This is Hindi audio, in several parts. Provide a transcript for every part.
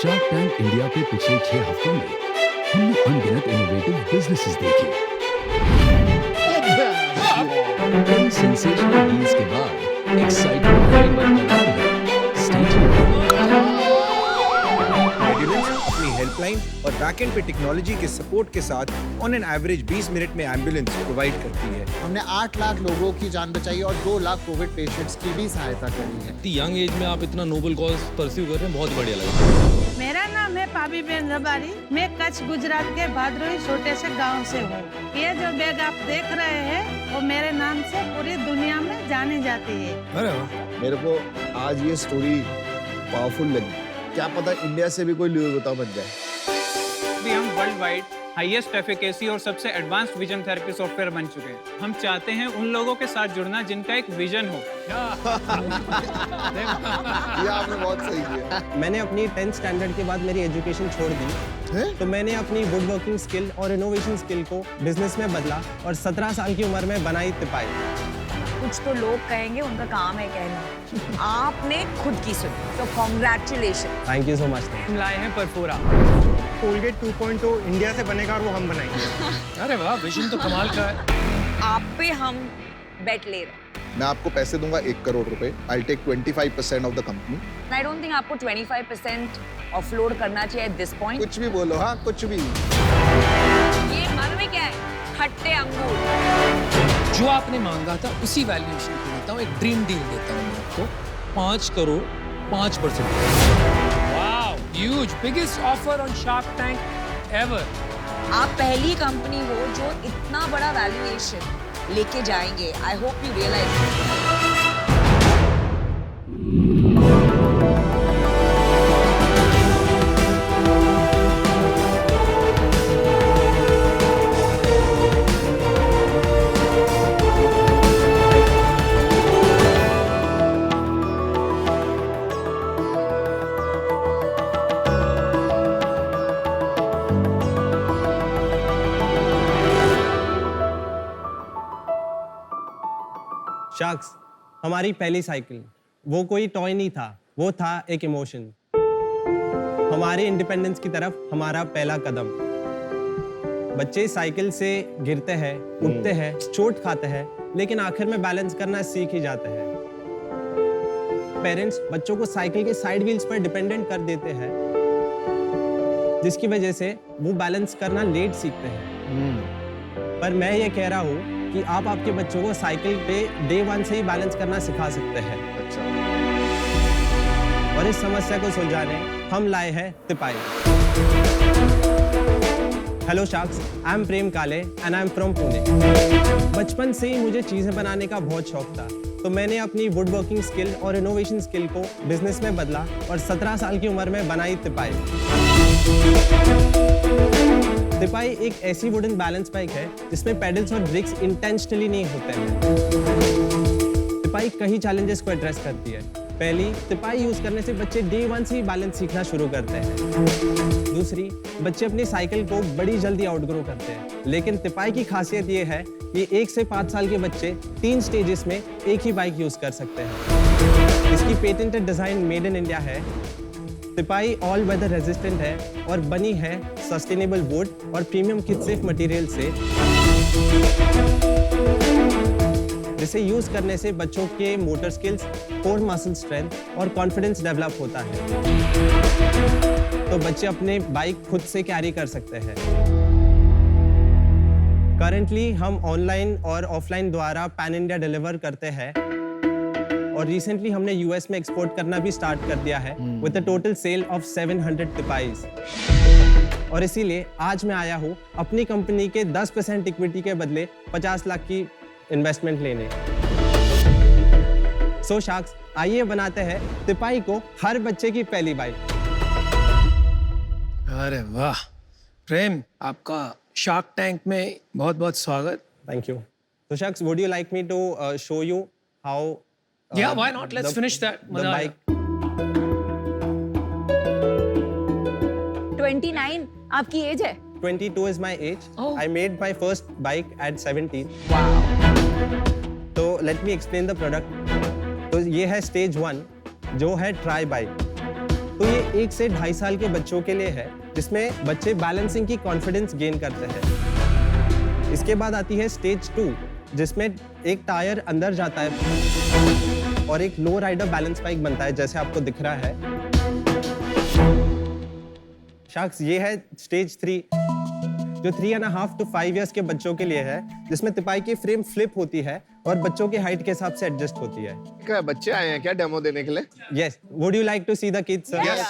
शार्क टैंक इंडिया के पिछले 6 हफ्तों में हमने अनगिनत इनोवेटिव बिजनेसेस देखे। इन सेंसेशनल डील्स के बाद एक्साइटमेंट लेवल बरकरार है। Stay tuned. अपनी हेल्पलाइन और बैकएंड पे टेक्नोलॉजी के सपोर्ट के साथ ऑन एन एवरेज 20 मिनट में एम्बुलेंस प्रोवाइड करती है। हमने 8 लाख लोगों की जान बचाई और 2 लाख कोविड पेशेंट्स की भी सहायता करी है। इतनी यंग एज में आप इतना नोबल कॉज परस्यू कर रहे हैं, बहुत बढ़िया लगा। मेरा नाम है पाबीबेन रबारी। मैं कच्छ गुजरात के भादरोई छोटे से गांव से हूँ। ये जो बैग आप देख रहे हैं वो मेरे नाम से पूरी दुनिया में जानी जाती है। अरे वाह, मेरे को आज ये स्टोरी पावरफुल लगी। क्या पता इंडिया से भी कोई लुई वुइटन बन जाए। अभी हम वर्ल्ड वाइड हाईएस्ट एफिकेसी और सबसे एडवांस्ड विजन थेरेपी सॉफ्टवेयर बन चुके हैं। हम चाहते हैं उन लोगों के साथ जुड़ना जिनका एक विजन हो। ये आपने बहुत सही किया। मैंने अपनी 10th स्टैंडर्ड के बाद मेरी एजुकेशन छोड़ दी, तो मैंने अपनी वुड वर्किंग स्किल और इनोवेशन स्किल को बिजनेस में बदला और 17 साल की उम्र में बनाई तिपाई। कुछ तो लोग कहेंगे, उनका काम है कहना। आपने खुद की सुनी, तो congratulation. Thank you so much. हम लाए हैं परफोरा। कोलगेट 2.0 इंडिया से बनेगा और वो हम बनाएंगे। अरे वाह, विजन तो कमाल का है। आप पे हम बेट ले रहे हैं। मैं आपको पैसे दूंगा 1 करोड़ रुपए। I'll take 25% of the company. I don't think आपको 25% ऑफलोड करना चाहिए एट दिस पॉइंट। कुछ भी बोलो, हाँ कुछ भी। ये मन में क्या है? खट्टे अंगूर। जो आपने मांगा था उसी वैल्यूएशन पे देता हूँ, एक ड्रीम डील देता हूँ मैं आपको। 5 crore 5%। Wow, huge, biggest offer on shark tank ever. आप पहली कंपनी हो जो इतना बड़ा वैल्यूएशन लेके जाएंगे। I hope you realize. Sharks, हमारी पहली साइकिल वो कोई टॉय नहीं था, वो था एक इमोशन। हमारे इंडिपेंडेंस की तरफ हमारा पहला कदम। बच्चे साइकिल से गिरते हैं, उठते हैं, चोट खाते हैं, लेकिन आखिर में बैलेंस करना सीख ही जाते हैं। पेरेंट्स बच्चों को साइकिल के साइड व्हील्स पर डिपेंडेंट कर देते हैं, जिसकी वजह से वो बैलेंस करना लेट सीखते हैं। पर मैं ये कह रहा हूँ कि आप आपके बच्चों को साइकिल पे डे 1 से ही बैलेंस करना सिखा सकते हैं। अच्छा। और इस समस्या को सुलझाने हम लाए हैं तिपाई। हेलो शार्क्स, आई एम प्रेम काले and I am from Pune. बचपन से ही मुझे चीजें बनाने का बहुत शौक था, तो मैंने अपनी वुड वर्किंग स्किल और इनोवेशन स्किल को बिजनेस में बदला और 17 साल की उम्र में बनाई तिपाई। तिपाई एक ऐसी वुडन बैलेंस बाइक है जिसमें पेडल्स और ब्रेक्स इंटेंशनली नहीं होते हैं। तिपाई कई चैलेंजेस को एड्रेस करती है। पहली, तिपाई यूज करने से बच्चे डे 1 से ही बैलेंस सीखना शुरू करते हैं। दूसरी, बच्चे अपनी साइकिल को बड़ी जल्दी आउटग्रो करते हैं। लेकिन तिपाई की खासियत ये है कि 1 से 5 साल के बच्चे 3 स्टेजेस में एक ही बाइक यूज कर सकते हैं। इसकी patented design made in India है। तिपाई ऑल वेदर रेजिस्टेंट है और बनी है सस्टेनेबल वुड और प्रीमियम किड सेफ मटेरियल से, जिसे यूज करने से बच्चों के motor skills, core muscle strength और कॉन्फिडेंस डेवलप होता है, तो बच्चे अपने बाइक खुद से कैरी कर सकते हैं। करंटली हम ऑनलाइन और ऑफलाइन द्वारा पैन इंडिया डिलीवर करते हैं और रिसेंटली हमने यूएस में एक्सपोर्ट करना भी स्टार्ट कर दिया है with a total sale of 700 तिपाईज। और इसीलिए आज मैं आया हूँ अपनी कंपनी के 10% इक्विटी के बदले 50 लाख की इन्वेस्टमेंट लेने। सो शार्क्स, आइए बनाते हैं तिपाई को हर बच्चे की पहली बाइक। अरे वाह प्रेम, आपका शार्क टैंक में बहुत बहुत स्वागत। Thank you. So Shax, would you like me to show you how? Yeah, why not? Let's finish that. The bike. 29 आपकी एज है? 22 is my age. Oh. I made my first bike at 17. Wow. तो let me explain the product. तो ये है स्टेज 1 जो है ट्राई बाइक। तो ये 1 से 2.5 साल के बच्चों के लिए है, जिसमें बच्चे बैलेंसिंग की कॉन्फिडेंस गेन करते हैं। इसके बाद आती है स्टेज 2, जिसमें एक टायर अंदर जाता है और एक लो राइडर बैलेंस स्पाइक बनता है, जैसे आपको दिख रहा है। शख्स, ये है स्टेज 3, जो 3.5 to 5 इयर्स के बच्चों के लिए है, जिसमें तिपाई की फ्रेम फ्लिप होती है और बच्चों के हाइट के हिसाब से एडजस्ट होती है। क्या बच्चे आए हैं क्या डेमो देने के लिए? Yes. Would you like to see the kids, sir? Yes.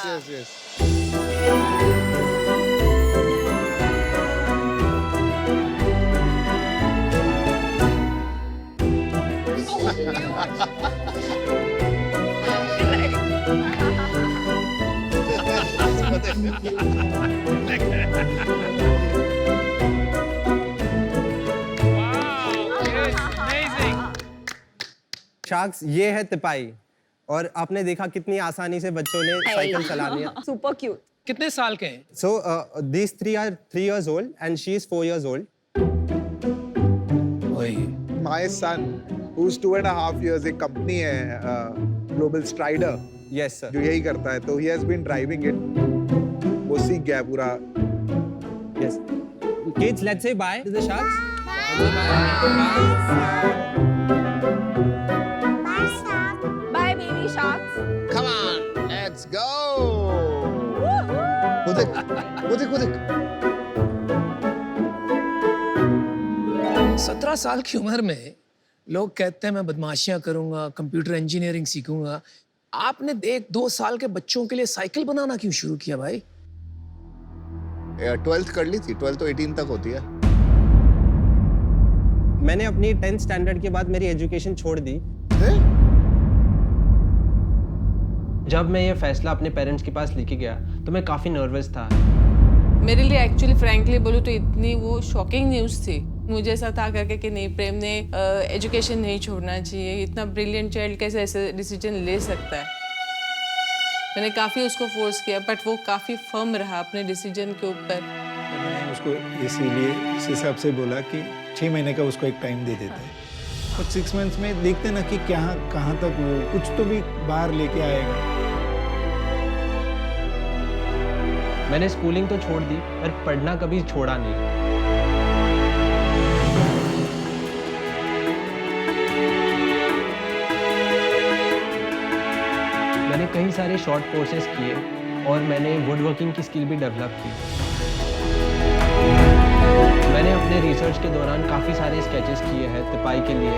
Sharks, ये है तिपाई और आपने देखा कितनी आसानी से बच्चों ने साइकिल चलानी है। Super cute. कितने साल के हैं? So these 3 are 3 years old and she is 4 years old. My son, who's 2.5 years, एक कंपनी है ग्लोबल स्ट्राइडर, Yes sir. जो यही करता है, तो he has been driving it. वो सीख गया पूरा। Yes. Kids, let's say bye to the sharks. Bye, baby sharks. Come on, let's go. वो देख। 17 साल की उम्र में लोग कहते हैं मैं बदमाशियां करूंगा, कंप्यूटर इंजीनियरिंग सीखूंगा। आपने 1-2 साल के बच्चों के लिए साइकिल बनाना क्यों शुरू किया भाई? 12th कर ली थी, 12 तो 18 तक होती है। मैंने अपनी 10th स्टैंडर्ड के बाद मेरी एजुकेशन छोड़ दी। जब मैं ये फैसला अपने पेरेंट्स के पास लेके गया तो मैं काफ़ी नर्वस था। मेरे लिए एक्चुअली फ्रैंकली बोलूँ तो इतनी वो शॉकिंग न्यूज़ थी। मुझे ऐसा था करके कि नहीं, प्रेम ने एजुकेशन नहीं छोड़ना चाहिए, इतना ब्रिलियंट चाइल्ड कैसे ऐसे डिसीजन ले सकता है। मैंने काफ़ी उसको फोर्स किया, बट वो काफ़ी फर्म रहा अपने डिसीजन के ऊपर। मैंने उसको इसीलिए इस हिसाब से बोला कि 6 महीने का उसको एक टाइम दे देते हैं और 6 मंथ्स में देखते ना कि कहाँ तक वो कुछ तो भी बाहर लेके आएगा। मैंने स्कूलिंग तो छोड़ दी पर पढ़ना कभी छोड़ा नहीं। मैंने कई सारे शॉर्ट कोर्सेज किए और मैंने वुड वर्किंग की स्किल भी डेवलप की। मैंने अपने रिसर्च के दौरान काफ़ी सारे स्केचेस किए हैं तिपाई के लिए।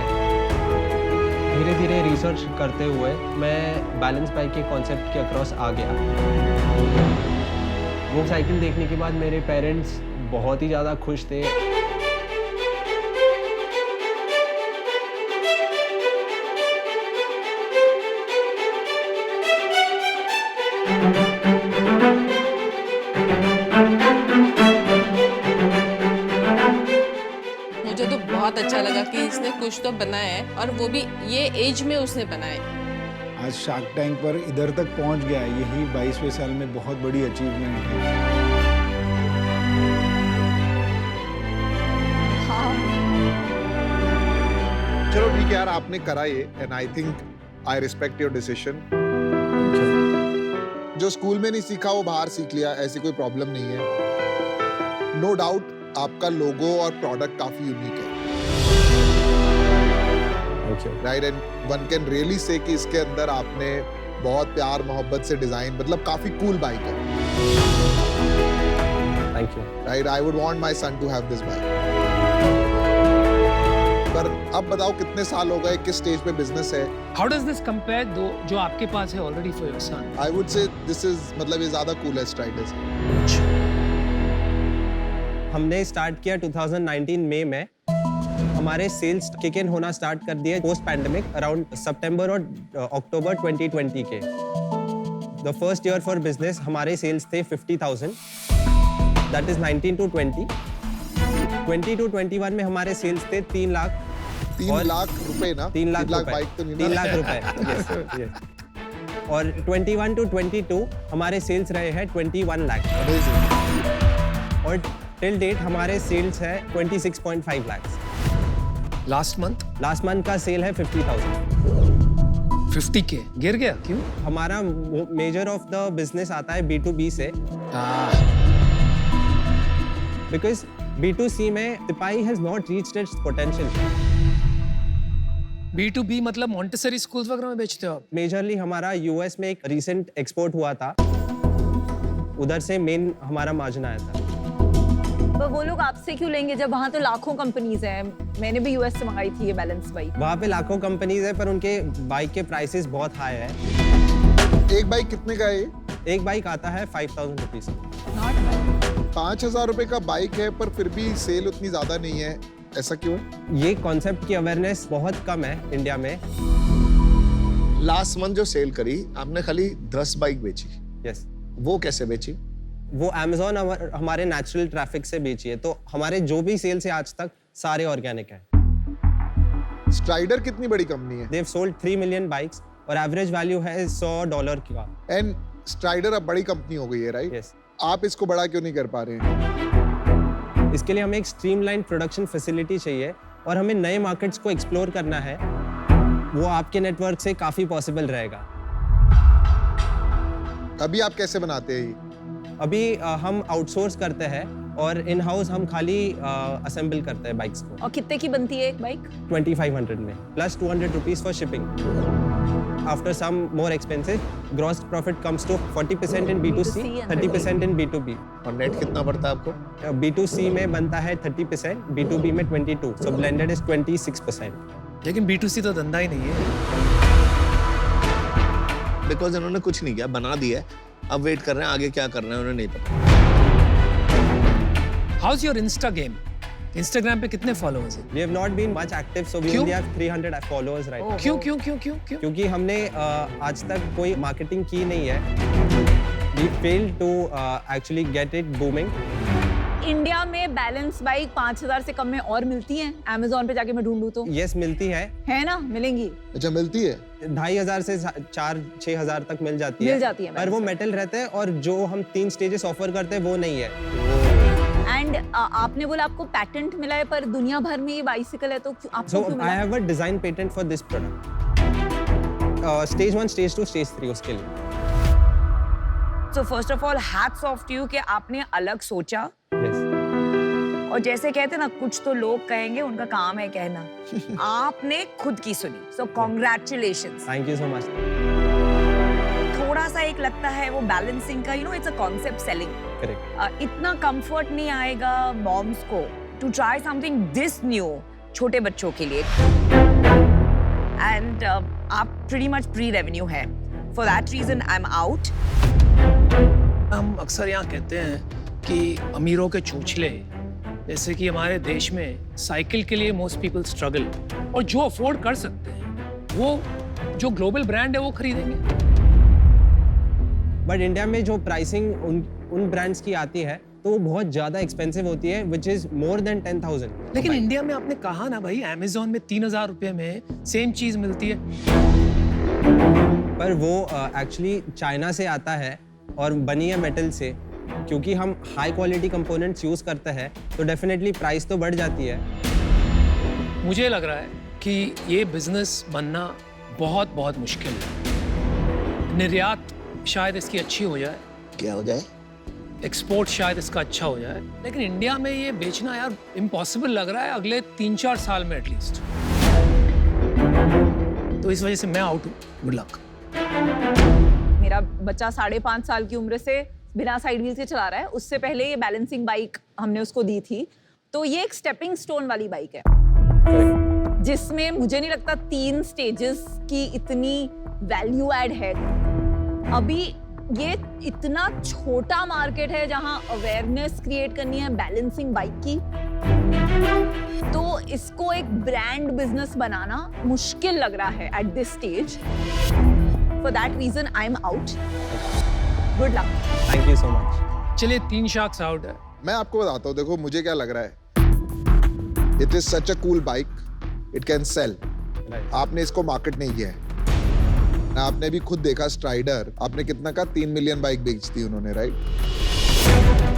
धीरे धीरे रिसर्च करते हुए मैं बैलेंस बाइक के कॉन्सेप्ट के अक्रॉस आ गया। वो साइकिल देखने के बाद मेरे पेरेंट्स बहुत ही ज़्यादा खुश थे। मुझे तो बहुत अच्छा लगा कि इसने कुछ तो बनाया है और वो भी ये एज में उसने बनाया है। आज शार्क टैंक पर इधर तक पहुंच गया, यही 22वें साल में बहुत बड़ी अचीवमेंट है। चलो ठीक है यार, आपने करा ये, and I think I respect your decision. जो स्कूल में नहीं सीखा वो बाहर सीख लिया, ऐसी कोई प्रॉब्लम नहीं है। नो डाउट आपका लोगो और प्रोडक्ट काफी यूनिक है, right, and one can really say कि इसके अंदर आपने बहुत प्यार मोहब्बत से डिजाइन, मतलब काफी कूल बाइक है। Thank you. Right, I would want my son to have this bike. पर अब बताओ कितने साल हो गए, किस स्टेज पे बिजनेस है? How does this compare दो जो आपके पास है already for your son? I would say this is, मतलब ये ज्यादा coolest ride है। हमने स्टार्ट किया 2019 मई में। हमारे सेल्स किक इन होना स्टार्ट कर दिए पोस्ट पैंडेमिक अराउंड सितंबर और अक्टूबर 2020 के। The first year for business हमारे सेल्स थे 50,000, दैट इज 19 to 20। 20 to 21 में हमारे सेल्स थे 3 लाख। 3 लाख रुपए ना? 3 लाख रुपए, बाइक तो नहीं 3 लाख रुपए। yes, yes। और 21 to 22 हमारे सेल्स रहे हैं 21 लाख। और टिल डेट हमारे सेल्स है 26.5 लाख। लास्ट मंथ का सेल है 50,000। 50K गिर गया क्यों? हमारा मेजर ऑफ द बिजनेस आता है B2B से, बिकॉज B2C में तिपाई has not reached its potential. B2B मतलब मॉन्टेसरी स्कूल्स वगैरह में बेचते हो आप? मेजरली हमारा यूएस में एक रिसेंट एक्सपोर्ट हुआ था, उधर से मेन हमारा मार्जिन आया था। पर वो लोग आपसे क्यों लेंगे जब वहाँ तो लाखों कंपनीज हैं? मैंने भी यूएस से मंगाई थी ये बैलेंस बाइक। वहाँ पे लाखों कंपनीज है पर उनके बाइक के प्राइसेस बहुत हाई है। एक बाइक कितने का है ये? एक बाइक आता है 5000 रुपीज। 5000 रुपए का बाइक है पर फिर भी सेल उतनी ज्यादा नहीं है, ऐसा क्यों है? ये कॉन्सेप्ट की अवेयरनेस बहुत कम है इंडिया में। लास्ट मंथ जो सेल करी आपने खाली 10 बाइक बेची। यस। वो कैसे बेची? वो Amazon हमारे नेचुरल ट्रैफिक से बेची है, तो हमारे जो भी सेल्स है आज तक सारे ऑर्गेनिक हैं। स्ट्राइडर कितनी बड़ी कंपनी है? They've sold 3 million बाइक्स और एवरेज वैल्यू है $100 का। एंड स्ट्राइडर अब बड़ी कंपनी हो गई है, राइट? यस। आप इसको बड़ा क्यों नहीं कर पा रहे हैं? इसके लिए हमें एक स्ट्रीमलाइन प्रोडक्शन फैसिलिटी चाहिए और हमें नए मार्केट्स को एक्सप्लोर करना है। वो आपके नेटवर्क से काफी पॉसिबल रहेगा। अभी आप कैसे बनाते हैं? अभी हम आउटसोर्स करते हैं और इन हाउस हम खाली असेंबल करते हैं बाइक्स को। और कितने की बनती है एक बाइक? 2500 में plus 200 rupees for shipping. After some more expenses gross profit comes to 40% in B2C, 30% in B2B। और नेट कितना बढ़ता है आपको? B2C में बनता है 30%, B2B में 22%, सो ब्लेंडेड इज 26%। लेकिन B2C तो धंधा ही नहीं है। बिकॉज इन्होंने कुछ नहीं किया, बना दिया है, अब वेट कर रहे हैं आगे क्या करना है उन्हें नहीं पता। How's your Insta game? Instagram पे कितने फॉलोअर्स हैं? We have not been much active, so we only have 300 followers right now. क्यों? क्योंकि हमने आज तक कोई मार्केटिंग की नहीं है। We failed to actually get it booming. India में बैलेंस बाइक 5000 से कम में और मिलती हैं? Amazon पे जाके मैं ढूंढूं तो? Yes, मिलती है ना? मिलेंगी? अच्छा, मिलती है। 2500 से 4-6,000 तक मिल जाती मिल जाती है पर वो मेटल रहते हैं और जो हम 3 स्टेजेस ऑफर करते हैं वो नहीं है। एंड आपने बोला आपको पैटेंट मिला है, पर दुनिया भर में ये बाइसिकल है तो आपको So क्यों I मिला? have a design patent for this product. Stage 1, Stage 2, Stage 3 उसके लिए। So first of all, hats off to you कि आपने अलग सोचा। Yes. और जैसे कहते हैं ना, कुछ तो लोग कहेंगे, उनका काम है कहना। आपने खुद की सुनी, so congratulations. Thank you so much. थोड़ा सा एक लगता है वो बैलेंसिंग का, it's a concept selling. Correct. इतना कंफर्ट नहीं आएगा मॉम्स को to try something this new छोटे बच्चों के लिए. And आप pretty much pre-revenue है. For that reason, I'm out. हम अक्सर यहाँ कहते हैं कि अमीरों के चूचले, जैसे कि हमारे देश में साइकिल के लिए मोस्ट पीपल स्ट्रगल, और जो अफोर्ड कर सकते हैं वो जो ग्लोबल ब्रांड है वो खरीदेंगे। बट इंडिया में जो प्राइसिंग उन ब्रांड्स की आती है तो वो बहुत ज्यादा एक्सपेंसिव होती है, विच इज मोर देन 10,000। लेकिन इंडिया में आपने कहा ना भाई, अमेज़न में 3000 रुपए में सेम चीज मिलती है। पर वो एक्चुअली चाइना से आता है और बनी है मेटल से। क्योंकि हम हाई क्वालिटी कंपोनेंट्स यूज करते हैं तो डेफिनेटली प्राइस तो बढ़ जाती है। मुझे लग रहा है कि ये बिजनेस बनना बहुत बहुत मुश्किल है। निर्यात शायद इसकी अच्छी हो जाए। क्या हो जाए? एक्सपोर्ट शायद इसका अच्छा हो जाए, लेकिन इंडिया में ये बेचना यार इम्पॉसिबल लग रहा है अगले 3-4 साल में एटलीस्ट। तो इस वजह से मैं आउट हूँ। Good luck. मेरा बच्चा 5.5 साल की उम्र से बिना साइड व्हील से चला रहा है। उससे पहले ये बैलेंसिंग बाइक हमने उसको दी थी, तो ये एक स्टेपिंग स्टोन वाली बाइक है जिसमें मुझे नहीं लगता 3 स्टेजेस की इतनी वैल्यू ऐड है। अभी ये इतना छोटा मार्केट है जहां अवेयरनेस क्रिएट करनी है बैलेंसिंग बाइक की, तो इसको एक ब्रांड बिजनेस बनाना मुश्किल लग रहा है at this stage. For that reason I am out. Good luck. Thank you so much. चलिए 3 शार्क्स आउट है। मैं आपको बताता हूँ, देखो मुझे क्या लग रहा है। It is such a cool bike, it can sell. आपने इसको मार्केट नहीं किया है। आपने भी खुद देखा स्ट्राइडर, आपने कितना का 3 मिलियन बाइक बेच दी उन्होंने, राइट?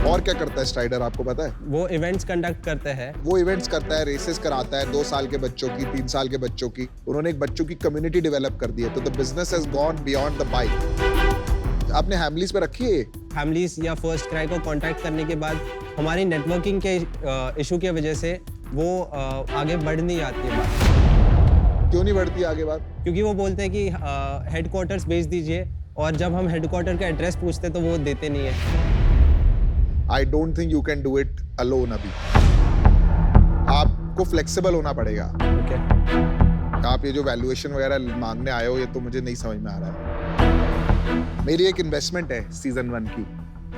और क्या करता है स्ट्राइडर, आपको पता है? वो इवेंट्स कंडक्ट करते हैं। वो इवेंट्स करता है, रेसेस कराता है 2 साल के बच्चों की, 3 साल के बच्चों की। उन्होंने एक बच्चों की कम्युनिटी डेवलप कर दी है, तो the business has gone beyond the bike. आपने हैमलीज पे रखी है? हैमलीज या फर्स्ट क्राई को कांटेक्ट करने के बाद हमारी नेटवर्किंग के इशू की वजह से वो आगे बढ़ नहीं आती है बात। क्यों नहीं बढ़ती आगे बात? क्योंकि वो बोलते हैं कि हेडक्वार्टर्स भेज दीजिए, और जब हम हेडक्वार्टर का एड्रेस पूछते तो वो देते नहीं है। I don't think you can do it alone अभी। आपको फ्लेक्सिबल होना पड़ेगा। Okay. आप ये जो वैल्यूएशन वगैरह मांगने आए हो, ये तो मुझे नहीं समझ में आ रहा है। मेरी एक इन्वेस्टमेंट है सीजन 1 की,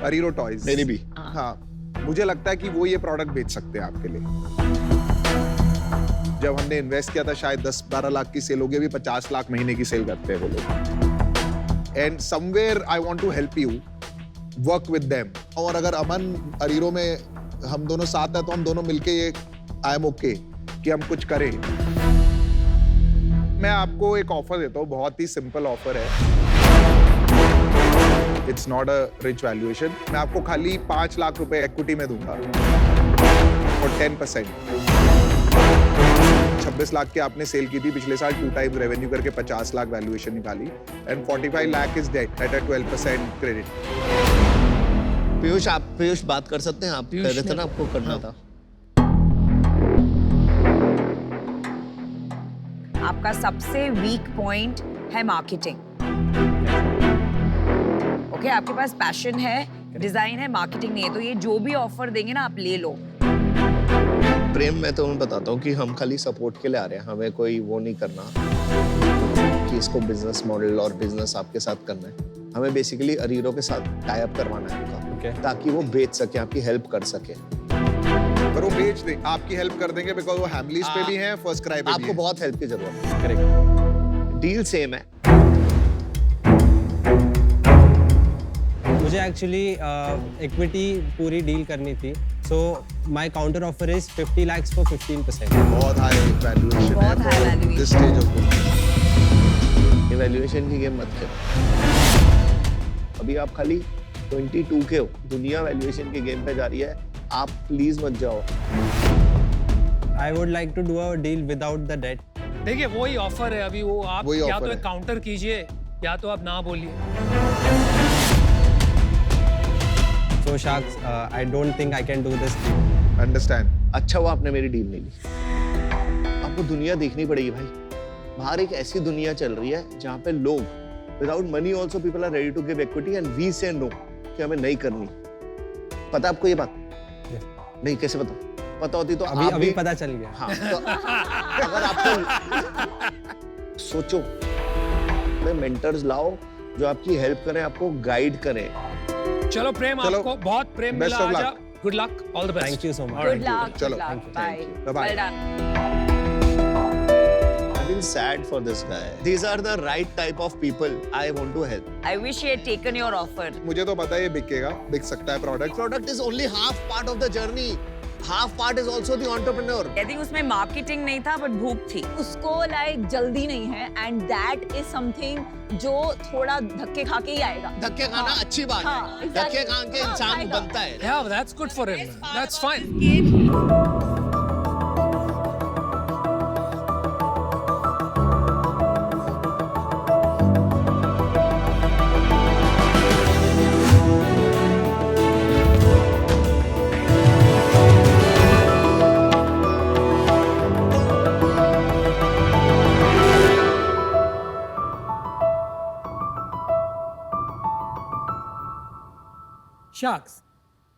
अरीरो टॉयज। मेरी भी। हाँ, मुझे लगता है कि वो ये प्रोडक्ट बेच सकते हैं आपके लिए। जब हमने इन्वेस्ट किया था शायद 10-12 लाख की सेल होगी, अभी 50 लाख महीने की सेल करते हैं वो लोग। And somewhere I want to help you work with them. और अगर अमन अरीरो में हम दोनों साथ हैं तो हम दोनों मिलके ये आई एम ओके कि हम कुछ करें। मैं आपको एक ऑफर देता हूँ, बहुत ही सिंपल ऑफर है। It's not a rich valuation. मैं आपको खाली 5 लाख रुपए इक्विटी में दूंगा और 10%। 26 लाख की आपने सेल की थी पिछले साल, 2 टाइम्स रेवेन्यू करके 50 लाख वैल्यूएशन निकाली, and 45 lakh is debt at a 12% credit. Piyush बात कर सकते हैं? आप कह रहे थे ना आपको करना था। आपका सबसे वीक पॉइंट है मार्केटिंग। ओके, आपके पास पैशन है, डिजाइन है, मार्केटिंग नहीं है, तो ये जो भी ऑफर देंगे ना आप ले लो। प्रेम, मैं तुम्हें बताता हूँ कि हम खाली सपोर्ट के लिए आ रहे हैं, हमें कोई वो नहीं करना कि इसको बिजनेस मॉडल और बिजनेस आपके साथ करना है। हमें बेसिकली अरीरो के साथ टाई अप करवाना है उनका, ताकि वो बेच सके, आपकी हेल्प कर सके। पर वो बेच दे, आपकी हेल्प कर देंगे, बिकॉज़ वो हैमलीज पे भी हैं, फर्स्ट क्राई पे भी आपको हैं। बहुत हेल्प की जरूरत है। करेक्ट। डील सेम है। मुझे एक्चुअली इक्विटी पूरी डील करनी थी, so my counter offer is 50 lakhs for 15%। बहुत हाई वैल्यूएशन है बहुत high valuation। This stage of ये वैल्यूएशन की गेम मत खेलो। अभी आप खाली 22 के हो, दुनिया वैल्यूएशन की गेम पे जा रही है, आप प्लीज मत जाओ। I would like to do a deal without the debt. देखिए वही ऑफर है अभी, वो आप वही या offer तो है। एक काउंटर कीजिए या तो आप ना बोलिए। So Sharks, I don't think I can do this deal. Understand. अच्छा हुआ आपने मेरी डील नहीं ली। आपको दुनिया देखनी पड़ेगी भाई। बाहर एक ऐसी दुनिया चल रही है जहाँ पे लोग without money also people are ready to give equity and we say no कि हमें नहीं करनी। पता आपको ये बात? नहीं, कैसे पता? पता होती तो अभी पता चल गया। हाँ, तो अगर आपको सोचो, मेंटर्स लाओ जो आपकी हेल्प करें, आपको गाइड करें। चलो प्रेम, चलो, आपको बहुत प्रेम best मिला of luck। आज। Good luck, all the best. Thank you so much. Good luck, चलो, bye. Bye-bye. Well done. I feel sad for this guy. These are the right type of people I want to help. I wish he had taken your offer. मुझे तो पता है ये बिकेगा, बिक सकता है product. Product is only half part of the journey. Half part is also the entrepreneur. I think उसमें मार्केटिंग नहीं था बट भूख थी। उसको लाइक जल्दी नहीं है एंड दैट इज समथिंग जो थोड़ा धक्के खा के ही आएगा। धक्के खाना अच्छी बात है। हाँ, exactly. धक्के खा के हाँ, इंसान खाएगा। बनता है। Yeah, that's good for him. That's fine. Sharks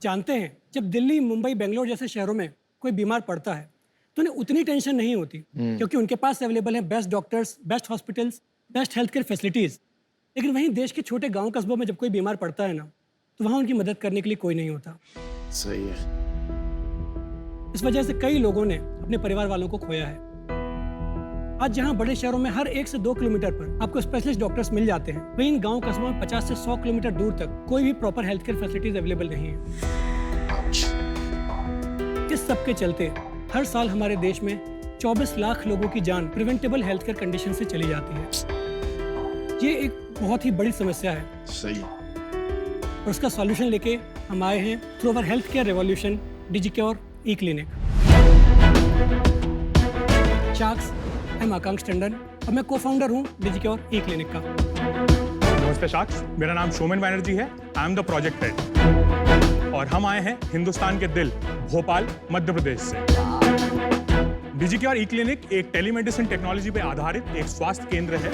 जानते हैं, जब दिल्ली, मुंबई, बेंगलोर जैसे शहरों में कोई बीमार पड़ता है तो उन्हें उतनी टेंशन नहीं होती, क्योंकि उनके पास अवेलेबल है best doctors, best hospitals, best health care facilities. लेकिन वहीं देश के छोटे गांव कस्बों में जब कोई बीमार पड़ता है ना, तो वहाँ उनकी मदद करने के लिए कोई नहीं होता। सही है। इस वजह से कई लोगों ने अपने परिवार वालों को खोया है। आज जहां बड़े शहरों में हर 1 से 2 किलोमीटर पर आपको स्पेशलिस्ट डॉक्टर्स मिल जाते हैं, वहीं इन गांव कस्बों में 50 से 100 किलोमीटर दूर तक कोई भी proper health care facilities available नहीं है। इस सब के चलते हर साल हमारे देश में 24 लाख लोगों की जान प्रिवेंटेबल हेल्थ केयर कंडीशन से चली जाती है। ये एक बहुत ही बड़ी समस्या है सही। और उसका सॉल्यूशन लेके हम आए हैं through our health care revolution Digicure e clinic. Sharks, I am Akanksh Tandon और मैं को-फाउंडर हूँ डिजिक्योर ई क्लिनिक का। नमस्ते शाक्स, मेरा नाम शोमन बैनर्जी है। I am the project head और हम आए हैं हिंदुस्तान के दिल भोपाल मध्य प्रदेश से। डिजिक्योर ई क्लिनिक एक टेलीमेडिसिन टेक्नोलॉजी पे आधारित एक स्वास्थ्य केंद्र है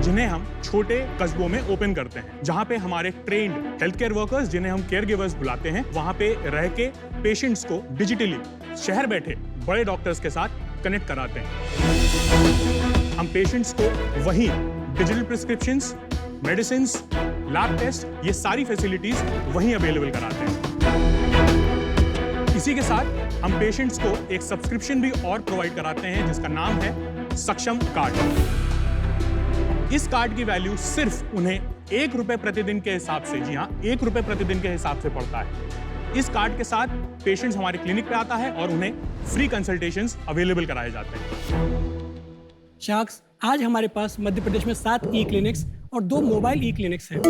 जिन्हें हम छोटे कस्बों में ओपन करते हैं, जहां पे हमारे ट्रेन्ड हेल्थ केयर वर्कर्स, जिन्हें हम केयर गिवर्स बुलाते हैं, वहां पे रह के पेशेंट्स को डिजिटली शहर बैठे बड़े डॉक्टर्स के साथ कनेक्ट कराते हैं। हम पेशेंट्स को वहीं digital prescriptions, medicines, lab test, ये सारी फैसिलिटीज वहीं अवेलेबल कराते हैं। इसी के साथ हम पेशेंट्स को एक सब्सक्रिप्शन भी और प्रोवाइड कराते हैं जिसका नाम है सक्षम कार्ड। इस कार्ड की वैल्यू सिर्फ उन्हें ₹1 प्रतिदिन के हिसाब से, जी हाँ, ₹1 प्रतिदिन के हिसाब से पड़ता है। इस कार्ड के साथ पेशेंट्स हमारे क्लिनिक पे आता है और उन्हें फ्री कंसल्टेशंस अवेलेबल कराए जाते हैं। शार्क्स, आज हमारे पास मध्य प्रदेश में 7 ई क्लिनिक्स और 2 मोबाइल ई क्लिनिक्स हैं।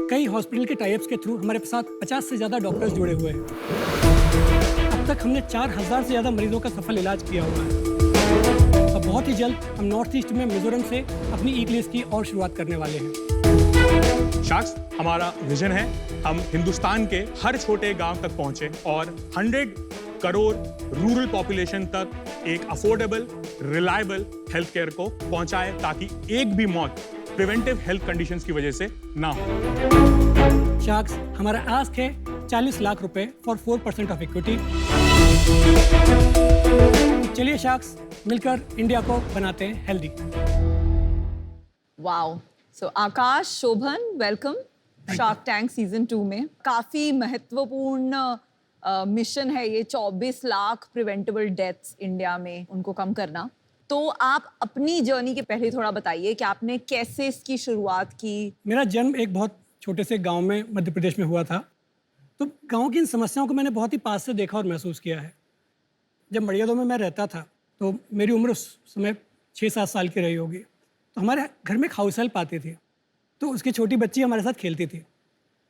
कई हॉस्पिटल के टाइप्स के थ्रू हमारे साथ 50 से ज़्यादा डॉक्टर्स जुड़े हुए हैं। अब तक हमने 4000 से ज़्यादा मरीजों का सफल इलाज किया हुआ है। अब बहुत ही जल्द हम नॉर्थ ईस्ट में मिजोरम से अपनी ई क्लिनिक्स की और शुरुआत करने वाले हैं। शाक्स, हमारा विजन है हम हिंदुस्तान के हर छोटे गांव तक पहुंचे और 100 करोड़ रूरल पॉपुलेशन तक एक अफोर्डेबल, रिलायबल हेल्थ केयर को पहुंचाए ताकि एक भी मौत प्रिवेंटिव हेल्थ कंडीशंस की वजह से ना हो। शार्क्स, हमारा आस्क है 40 लाख रुपए फॉर 4% ऑफ इक्विटी। चलिए शार्क्स, मिलकर इंडिया को बनाते हैं हेल्दी। वाओ, सो आकाश, शोभन, वेलकम शार्क टैंक सीजन 2 में। काफी महत्वपूर्ण मिशन है ये, 24 लाख प्रिवेंटेबल डेथ्स इंडिया में, उनको कम करना। तो आप अपनी जर्नी के पहले थोड़ा बताइए कि आपने कैसे इसकी शुरुआत की। मेरा जन्म एक बहुत छोटे से गांव में मध्य प्रदेश में हुआ था, तो गांव की इन समस्याओं को मैंने बहुत ही पास से देखा और महसूस किया है। जब मड़ियादों में मैं रहता था तो मेरी उम्र उस समय 6-7 साल की रही होगी। तो हमारे घर में एक हाउस हेल्प आती थी, तो उसकी छोटी बच्ची हमारे साथ खेलती थी।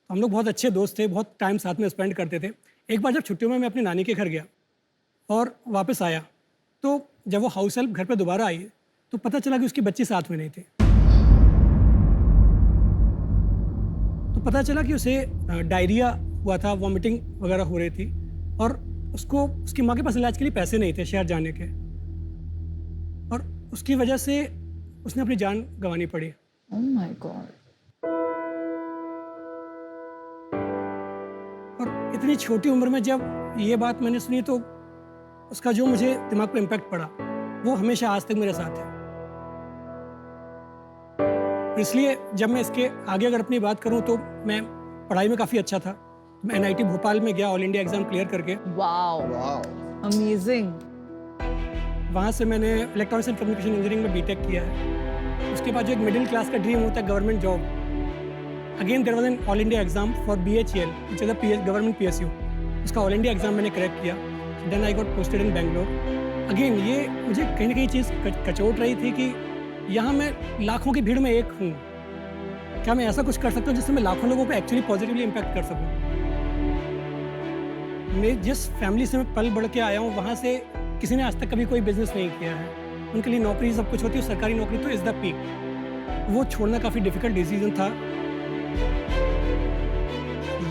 हम लोग बहुत अच्छे दोस्त थे, बहुत टाइम साथ में स्पेंड करते थे। एक बार जब छुट्टियों में मैं अपनी नानी के घर गया और वापस आया, तो जब वो हाउस हेल्प घर पे दोबारा आई तो पता चला कि उसकी बच्ची साथ में नहीं थी। तो पता चला कि उसे डायरिया हुआ था, वॉमिटिंग वगैरह हो रही थी और उसको उसकी माँ के पास इलाज के लिए पैसे नहीं थे शहर जाने के, और उसकी वजह से उसने अपनी जान गंवानी पड़ी। Oh my God. और इतनी छोटी उम्र में जब ये बात मैंने सुनी तो उसका जो मुझे दिमाग पे इम्पैक्ट पड़ा वो हमेशा आज तक मेरे साथ है। इसलिए जब मैं इसके आगे अगर अपनी बात करूं तो मैं पढ़ाई में काफ़ी अच्छा था। मैं NIT भोपाल में गया ऑल इंडिया एग्जाम क्लियर करके। Wow, amazing. वहाँ से मैंने इलेक्ट्रॉनिक्स एंड कम्युनिकेशन इंजीनियरिंग में बीटेक किया है। उसके बाद जो एक मिडिल क्लास का ड्रीम होता है government job, again there was an all India exam for BHEL which is the government PSU। उसका ऑल इंडिया एग्जाम मैंने क्रैक किया। Then I got posted in Bangalore. Again ये मुझे कहीं ना कहीं चीज़ कचोट रही थी कि यहाँ मैं लाखों की भीड़ में एक हूँ, क्या मैं ऐसा कुछ कर सकता हूँ जिससे मैं लाखों लोगों को एक्चुअली पॉजिटिवली इम्पैक्ट कर सकूँ। मैं जिस फैमिली से मैं पल बढ़ के आया हूँ वहाँ से किसी ने आज तक कभी कोई बिजनेस नहीं किया है। उनके लिए नौकरी सब कुछ होती है, सरकारी नौकरी तो इज़ द पीक। वो छोड़ना काफ़ी डिफिकल्ट डिसीजन था।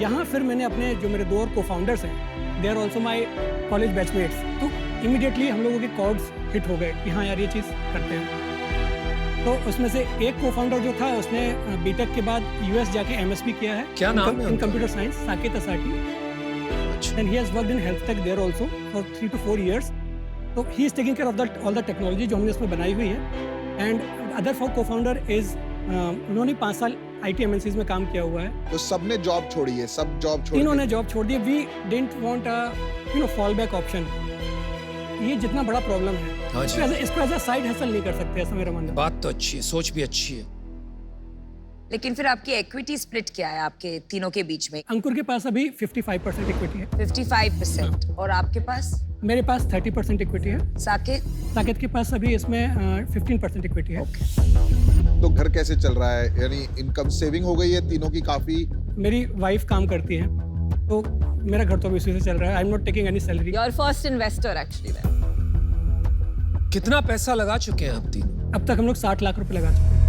यहाँ फिर मैंने अपने जो मेरे 2 और को-फाउंडर्स हैं, they are also my college batchmates, तो इमीडिएटली हम लोगों के कॉर्ड्स हिट हो गए कि हाँ यार ये चीज़ करते हैं। तो उसमें से एक को-फाउंडर जो था उसने बीटेक के बाद US जाके MSc किया है। क्या नाम है इन computer science, Saket Asati. And he has worked in health tech there also for 3 to 4 years. So he is taking care of all the technology जो हमने इसमें बनाई हुई है। And other co-founder is उन्होंने 5 साल IT MNCs में काम किया हुआ है। तो सबने जॉब छोड़ी है, सब जॉब छोड़ इन्होंने जॉब छोड़ दी। We didn't want a fallback option। ये जितना बड़ा प्रॉब्लम है इसको एज अ साइड हसल नहीं कर सकते, ऐसा मेरा मानना है। बात तो अच्छी है, सोच भी अच्छी है। लेकिन फिर आपकी इक्विटी स्प्लिट क्या है आपके तीनों के बीच में? अंकुर के पास अभी 55% इक्विटी है। 55%। और आपके पास? मेरे पास 30% इक्विटी है। साकेत के पास अभी इसमें 15% इक्विटी है। तो घर कैसे चल रहा है? यानी इनकम सेविंग हो गई है तीनों की काफी, मेरी वाइफ काम करती है, तो मेरा घर तो अभी उसी से चल रहा है। I am not taking any salary. Your first investor actually then. कितना पैसा लगा चुके हैं आप तीनों? अब तक हम लोग 60 लाख रुपए लगा चुके हैं।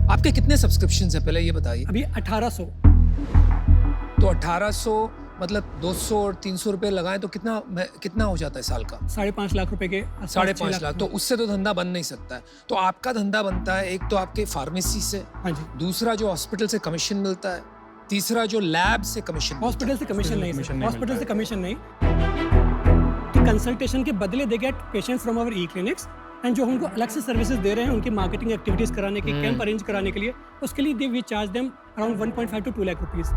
आपके कितने सब्सक्रिप्शन है पहले ये बताइए? अभी 1800। तो 1800 मतलब 200 और 300 रुपए लगाएं तो कितना हो जाता है साल का? 5.5 लाख रुपए के। 5.5 लाख। तो उससे तो धंधा बन नहीं सकता है। तो आपका धंधा बनता है एक तो आपके फार्मेसी से, हाँ जी, दूसरा जो हॉस्पिटल से कमीशन मिलता है, तीसरा जो लैब से कमीशन। हॉस्पिटल से कमीशन नहीं, हॉस्पिटल से कमीशन नहीं। तो कंसल्टेशन के बदले they get patients from our e clinics, and जो हमको अलग से सर्विसेज दे रहे हैं उनकी मार्केटिंग एक्टिविटीज कराने के, कैंप अरेंज कराने के लिए, उसके लिए we charge them around 1.5 to 2 lakh rupees.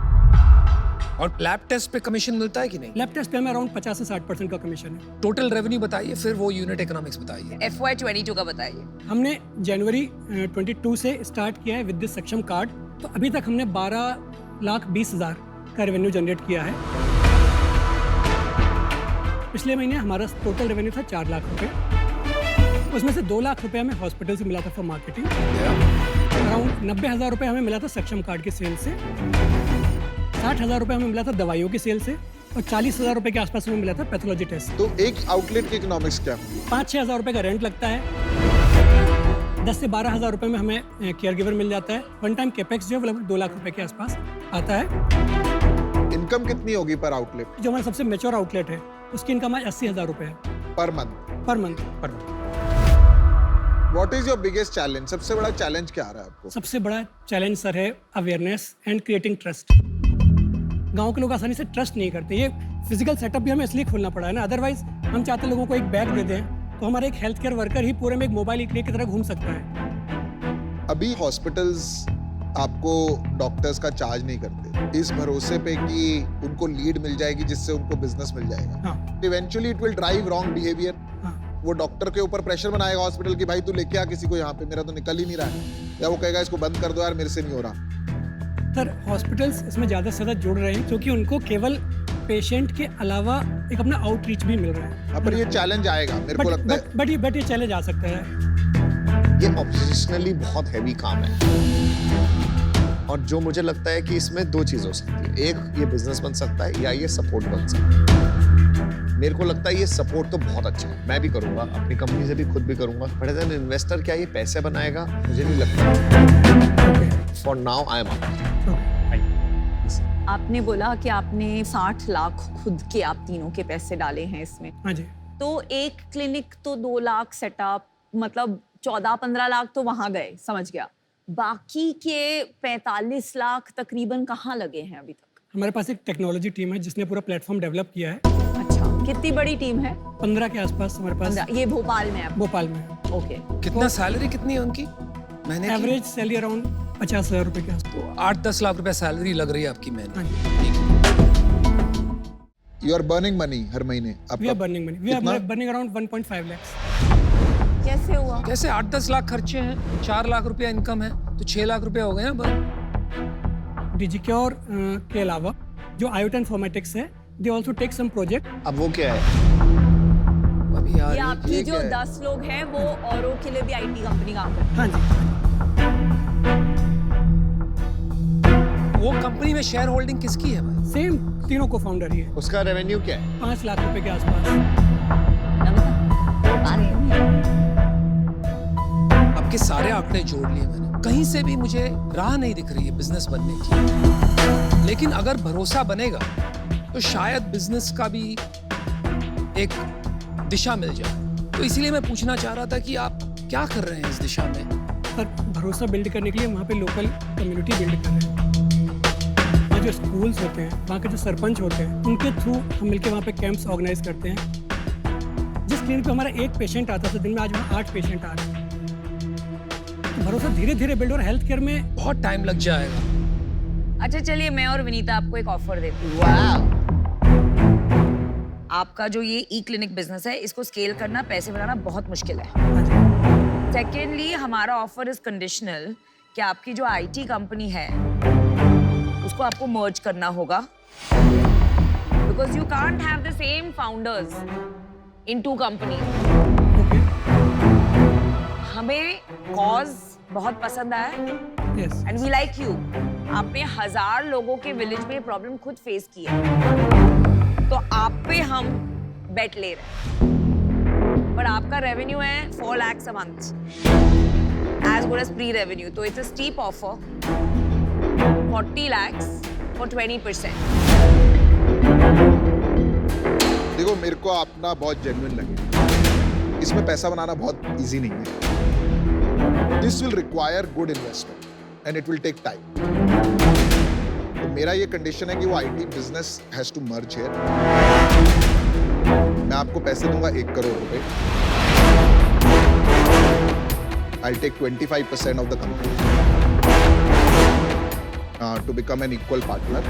और लैब टेस्ट पे कमीशन मिलता है कि नहीं? लैब टेस्ट पे हमें अराउंड 50 से 60% का कमीशन है। टोटल रेवेन्यू बताइए, फिर वो यूनिट इकोनॉमिक्स बताइए। FY 22 का बताइए। हमने जनवरी 22 से स्टार्ट किया है विद दिस सक्षम कार्ड, तो अभी तक हमने 12,20,000 का रेवेन्यू जनरेट किया है। पिछले महीने हमारा टोटल रेवेन्यू था 4 लाख रुपए, उसमें से 2 लाख रुपए हमें हॉस्पिटल से मिला था फॉर मार्केटिंग, अराउंड 90,000 रुपए हमें मिला था सक्षम कार्ड के सेल से, 60,000 रुपए हमें मिला था दवाइयों की सेल से, और 40,000 रुपए के आसपास हमें मिला था पैथोलॉजी टेस्ट। तो एक आउटलेट की इकोनॉमिक्स क्या होगी? 5-6 हज़ार रुपए का रेंट लगता है, 10 से 12,000 रुपए में हमें केयर गिवर मिल जाता है। वन टाइम कैपेक्स जो है लगभग 2 लाख रुपए के आसपास आता है। इनकम कितनी होगी पर आउटलेट? जो हमारा सबसे मैच्योर आउटलेट है उसकी इनकम आज 80,000 रुपए है per month. Per month. What is your biggest challenge? सबसे बड़ा चैलेंज क्या आ रहा है आपको? सबसे बड़ा चैलेंज सर है अवेयरनेस एंड क्रिएटिंग ट्रस्ट। गांव के लोग आसानी से ट्रस्ट नहीं करते। ये फिजिकल सेटअप भी हमें इसलिए खोलना पड़ा है ना, अदरवाइज हम चाहते लोगों को एक बैग दे दें तो हमारा एक हेल्थ केयर वर्कर ही पूरे में एक मोबाइल क्लिनिक की तरह घूम सकता है। अभी हॉस्पिटल्स आपको डॉक्टर्स का चार्ज नहीं करते इस भरोसे पे कि उनको लीड मिल जाएगी जिससे उनको बिजनेस मिल जाएगा। Eventually it will drive wrong behaviour. वो डॉक्टर के ऊपर प्रेशर बनाएगा हॉस्पिटल की, भाई तू लेके आ किसी को यहाँ पे, मेरा तो निकल ही नहीं रहा है, या वो कहेगा इसको बंद कर दो यार, मेरे से नहीं हो रहा। सर हॉस्पिटल्स इसमें ज़्यादा से ज़्यादा जुड़ रहे हैं क्योंकि उनको केवल पेशेंट के अलावा एक अपना आउटरीच भी मिल रहा है। पर ये चैलेंज आएगा मेरे को लगता है। बट ये चैलेंज आ सकता है। ये ऑब्जेशनली बहुत हैवी काम है, और जो मुझे लगता है कि इसमें 2 चीज हो सकती है, एक ये बिजनेस बन सकता है या ये सपोर्ट बन सकता है। मेरे को लगता है ये सपोर्ट तो बहुत अच्छा है, मैं भी करूंगा, अपनी कंपनी से भी खुद भी करूंगा, बट एज एन इन्वेस्टर क्या ये पैसे बनाएगा? मुझे नहीं लगता। फॉर नाउ आई एम आपने बोला कि आपने 60 लाख खुद के आप तीनों के पैसे डाले हैं इसमें। हाँ जी। तो एक क्लिनिक तो 2 लाख सेटअप, मतलब 14-15 लाख तो वहां गए, समझ गया। बाकी के 45 लाख तकरीबन कहाँ लगे हैं अभी तक? हमारे पास एक टेक्नोलॉजी टीम है जिसने पूरा प्लेटफॉर्म डेवलप किया है। अच्छा, कितनी बड़ी टीम है? 15 के आसपास हमारे पास। ये भोपाल में है? भोपाल में। ओके। कितना सैलरी कितनी है उनकी महीने की? एवरेज सैलरी अराउंड 50,000 रुपए के आसपास। तो 8-10 लाख रुपए सैलरी लग रही है आपकी महीने। You are burning money हर महीने। We are burning money. We are burning around 1.5 lakhs. कैसे हुआ? कैसे 8-10 लाख खर्चे हैं, 4 लाख रुपया इनकम है, तो 6 लाख रुपया हो गए हैं बस। डिजिक्योर के अलावा जो आयोटा इन्फॉर्मेटिक्स है, they also take some project। अब वो क्या है? अभी यार ये आपकी जो 10 लोग हैं वो औरों के लिए भी आईटी कंपनी काम करती है? हाँ जी। वो कंपनी में शेयर होल्डिंग किसकी है भाई? सेम तीनों को फाउंडर ही है। उसका रेवेन्यू क्या है? 5 लाख रुपए के आसपास। आपके सारे आंकड़े जोड़ लिए मैंने, कहीं से भी मुझे राह नहीं दिख रही है बिजनेस बनने की। लेकिन अगर भरोसा बनेगा तो शायद बिजनेस का भी एक दिशा मिल जाए। तो इसीलिए मैं पूछना चाह रहा था कि आप क्या कर रहे हैं इस दिशा में? सर भरोसा बिल्ड करने के लिए वहाँ पे लोकल कम्युनिटी बिल्ड कर रहे हैं। वहाँ जो स्कूल्स होते हैं, वहाँ के जो सरपंच होते हैं, उनके थ्रू हम मिलकर वहाँ पे कैंप्स ऑर्गेनाइज करते हैं। जिस क्लिनिक पे हमारा 1 पेशेंट आता था दिन में, आज वहाँ 8 पेशेंट आ रहे हैं। तो भरोसा धीरे धीरे बिल्ड, और हेल्थ केयर में बहुत टाइम लग जाएगा। अच्छा चलिए, मैं और विनीता आपको एक ऑफर देती हूँ। आपका जो ये ई क्लिनिक बिजनेस है, इसको स्केल करना, पैसे बनाना बहुत मुश्किल है। सेकेंडली, हमारा ऑफर इज कंडीशनल कि आपकी जो आईटी कंपनी है उसको आपको मर्ज करना होगा, because you can't have the same founders in 2 companies. हमें कॉज बहुत पसंद आया एंड वी लाइक यू, आपने 1000 लोगों के विलेज में ये प्रॉब्लम खुद फेस की है, तो आप पे हम बेट ले रहे हैं। पर आपका रेवेन्यू है 4 lakhs a month, as good as pre-revenue. तो it's a steep offer, 40 lakhs for 20%. देखो, मेरे को अपना बहुत जेन्युइन लगे, इसमें पैसा बनाना बहुत इजी नहीं है। This will require good investment and it will take time. तो मेरा ये कंडीशन है कि वो IT business has to merge here. मैं आपको पैसे दूंगा 1 करोड़ रुपए। I'll take 25% of the company to become an equal partner.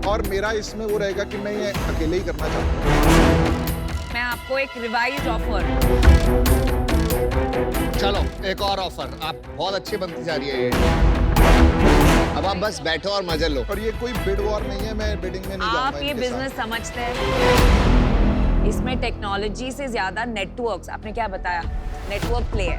और मेरा इसमें वो रहेगा कि मैं ये अकेले ही करना चाहता हूँ। मैं आपको एक रिवाइज्ड ऑफर। चलो एक और ऑफर। आप बहुत अच्छी बनती जा रही है ये। अब आप बस बैठो और मजे लो। और ये कोई बिड वॉर नहीं है, मैं बिडिंग में नहीं जाऊंगा। आप ये बिजनेस समझते हैं, इसमें टेक्नोलॉजी से ज्यादा नेटवर्क्स, आपने क्या बताया, नेटवर्क प्ले है।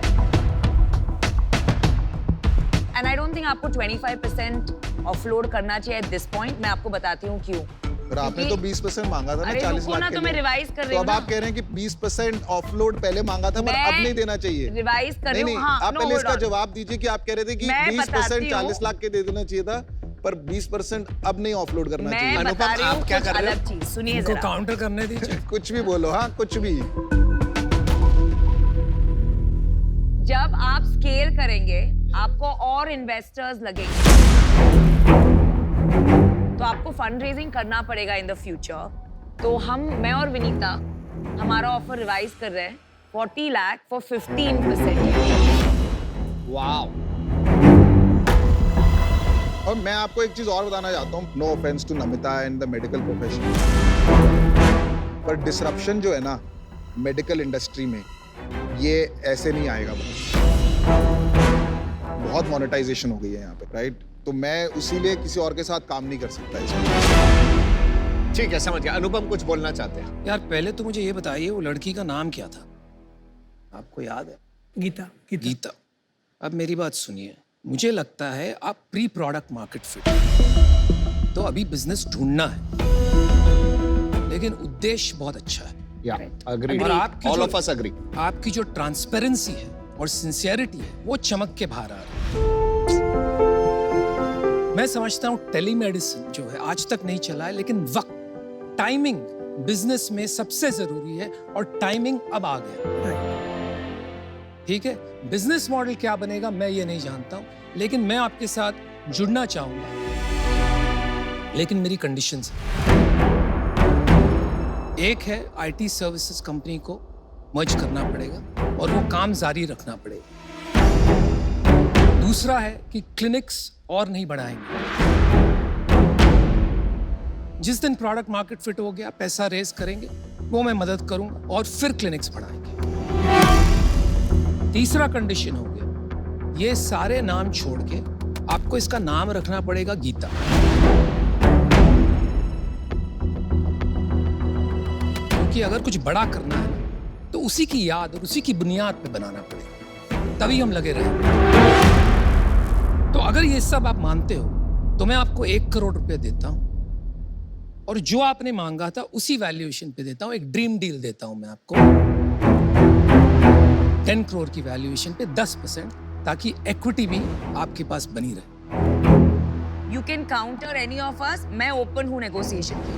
एंड आई डोंट थिंक आपको 25% ऑफलोड करना चाहिए एट दिस पॉइंट। मैं आपको बताती हूँ क्यों। पर आपने तो 20% मांगा था ना, 40 लाख के तो मैं रिवाइज कर रही हूँ। तो अब आप कह रहे हैं कि 20% ऑफलोड पहले मांगा था, पर अब नहीं देना चाहिए। रिवाइज कर रही हूँ। हाँ, आप पहले इसका जवाब दीजिए कि आप कह रहे थे कि 20% 40 लाख के दे देना चाहिए था, पर 20% अब नहीं ऑफलोड करना चाहिए। मैं बता रही हूँ कुछ अलग चीज, सुनिए जरा। काउंटर करने दीजिए। कुछ भी बोलो, हाँ कुछ भी। जब आप स्केल करेंगे, आपको और इन्वेस्टर्स लगेंगे, तो आपको फंड रेजिंग करना पड़ेगा इन द फ्यूचर। तो मैं और विनीता हमारा ऑफर रिवाइज कर रहे हैं 40 लाख फॉर 15%। वाओ। और मैं आपको एक चीज और बताना चाहता हूँ, no offence to Namita and the medical profession, पर डिसरप्शन जो है ना मेडिकल इंडस्ट्री में, ये ऐसे नहीं आएगा। बहुत मोनेटाइजेशन हो गई है यहाँ पे, राइट? तो मैं उसीलिए किसी और के साथ काम नहीं कर सकता इसमें। ठीक है, समझ गया। अनुपम कुछ बोलना चाहते हैं। यार पहले तो मुझे ये बताइए, वो लड़की का नाम क्या था, आपको याद है? गीता। गीता। अब मेरी बात सुनिए, मुझे लगता है आप प्री प्रोडक्ट मार्केट फिट, तो अभी बिजनेस ढूंढना है, लेकिन उद्देश्य बहुत अच्छा है। Agreed. और आपकी All जो, of us agree. आपकी जो ट्रांसपेरेंसी है और सिंसियरिटी है, वो चमक के बाहर आ रही है। मैं समझता हूँ टेलीमेडिसिन जो है आज तक नहीं चला है, लेकिन वक्त, टाइमिंग बिजनेस में सबसे जरूरी है, और टाइमिंग अब आ गया। ठीक है, बिजनेस मॉडल क्या बनेगा मैं ये नहीं जानता हूँ, लेकिन मैं आपके साथ जुड़ना चाहूंगा, लेकिन मेरी कंडीशंस हैं। एक है IT सर्विसेज कंपनी को मर्ज करना पड़ेगा और वो काम जारी रखना पड़ेगा। दूसरा है कि क्लिनिक्स और नहीं बढ़ाएंगे। जिस दिन प्रोडक्ट मार्केट फिट हो गया, पैसा रेज करेंगे, वो मैं मदद करूंगा और फिर क्लिनिक्स बढ़ाएंगे। तीसरा कंडीशन हो गया, ये सारे नाम छोड़ के आपको इसका नाम रखना पड़ेगा गीता। कि अगर कुछ बड़ा करना है तो उसी की याद और उसी की बुनियाद पे बनाना पड़ेगा, तभी हम लगे रहेंगे। तो अगर ये सब आप मानते हो तो मैं आपको 1 करोड़ रुपए देता हूं, और जो आपने मांगा था उसी वैल्यूएशन पे देता हूं। एक ड्रीम डील देता हूं मैं आपको 10 करोड़ की वैल्यूएशन पे 10%, ताकि इक्विटी भी आपके पास बनी रहे। You can counter any of us, मैं ओपन हूं नेगोशिएशन की।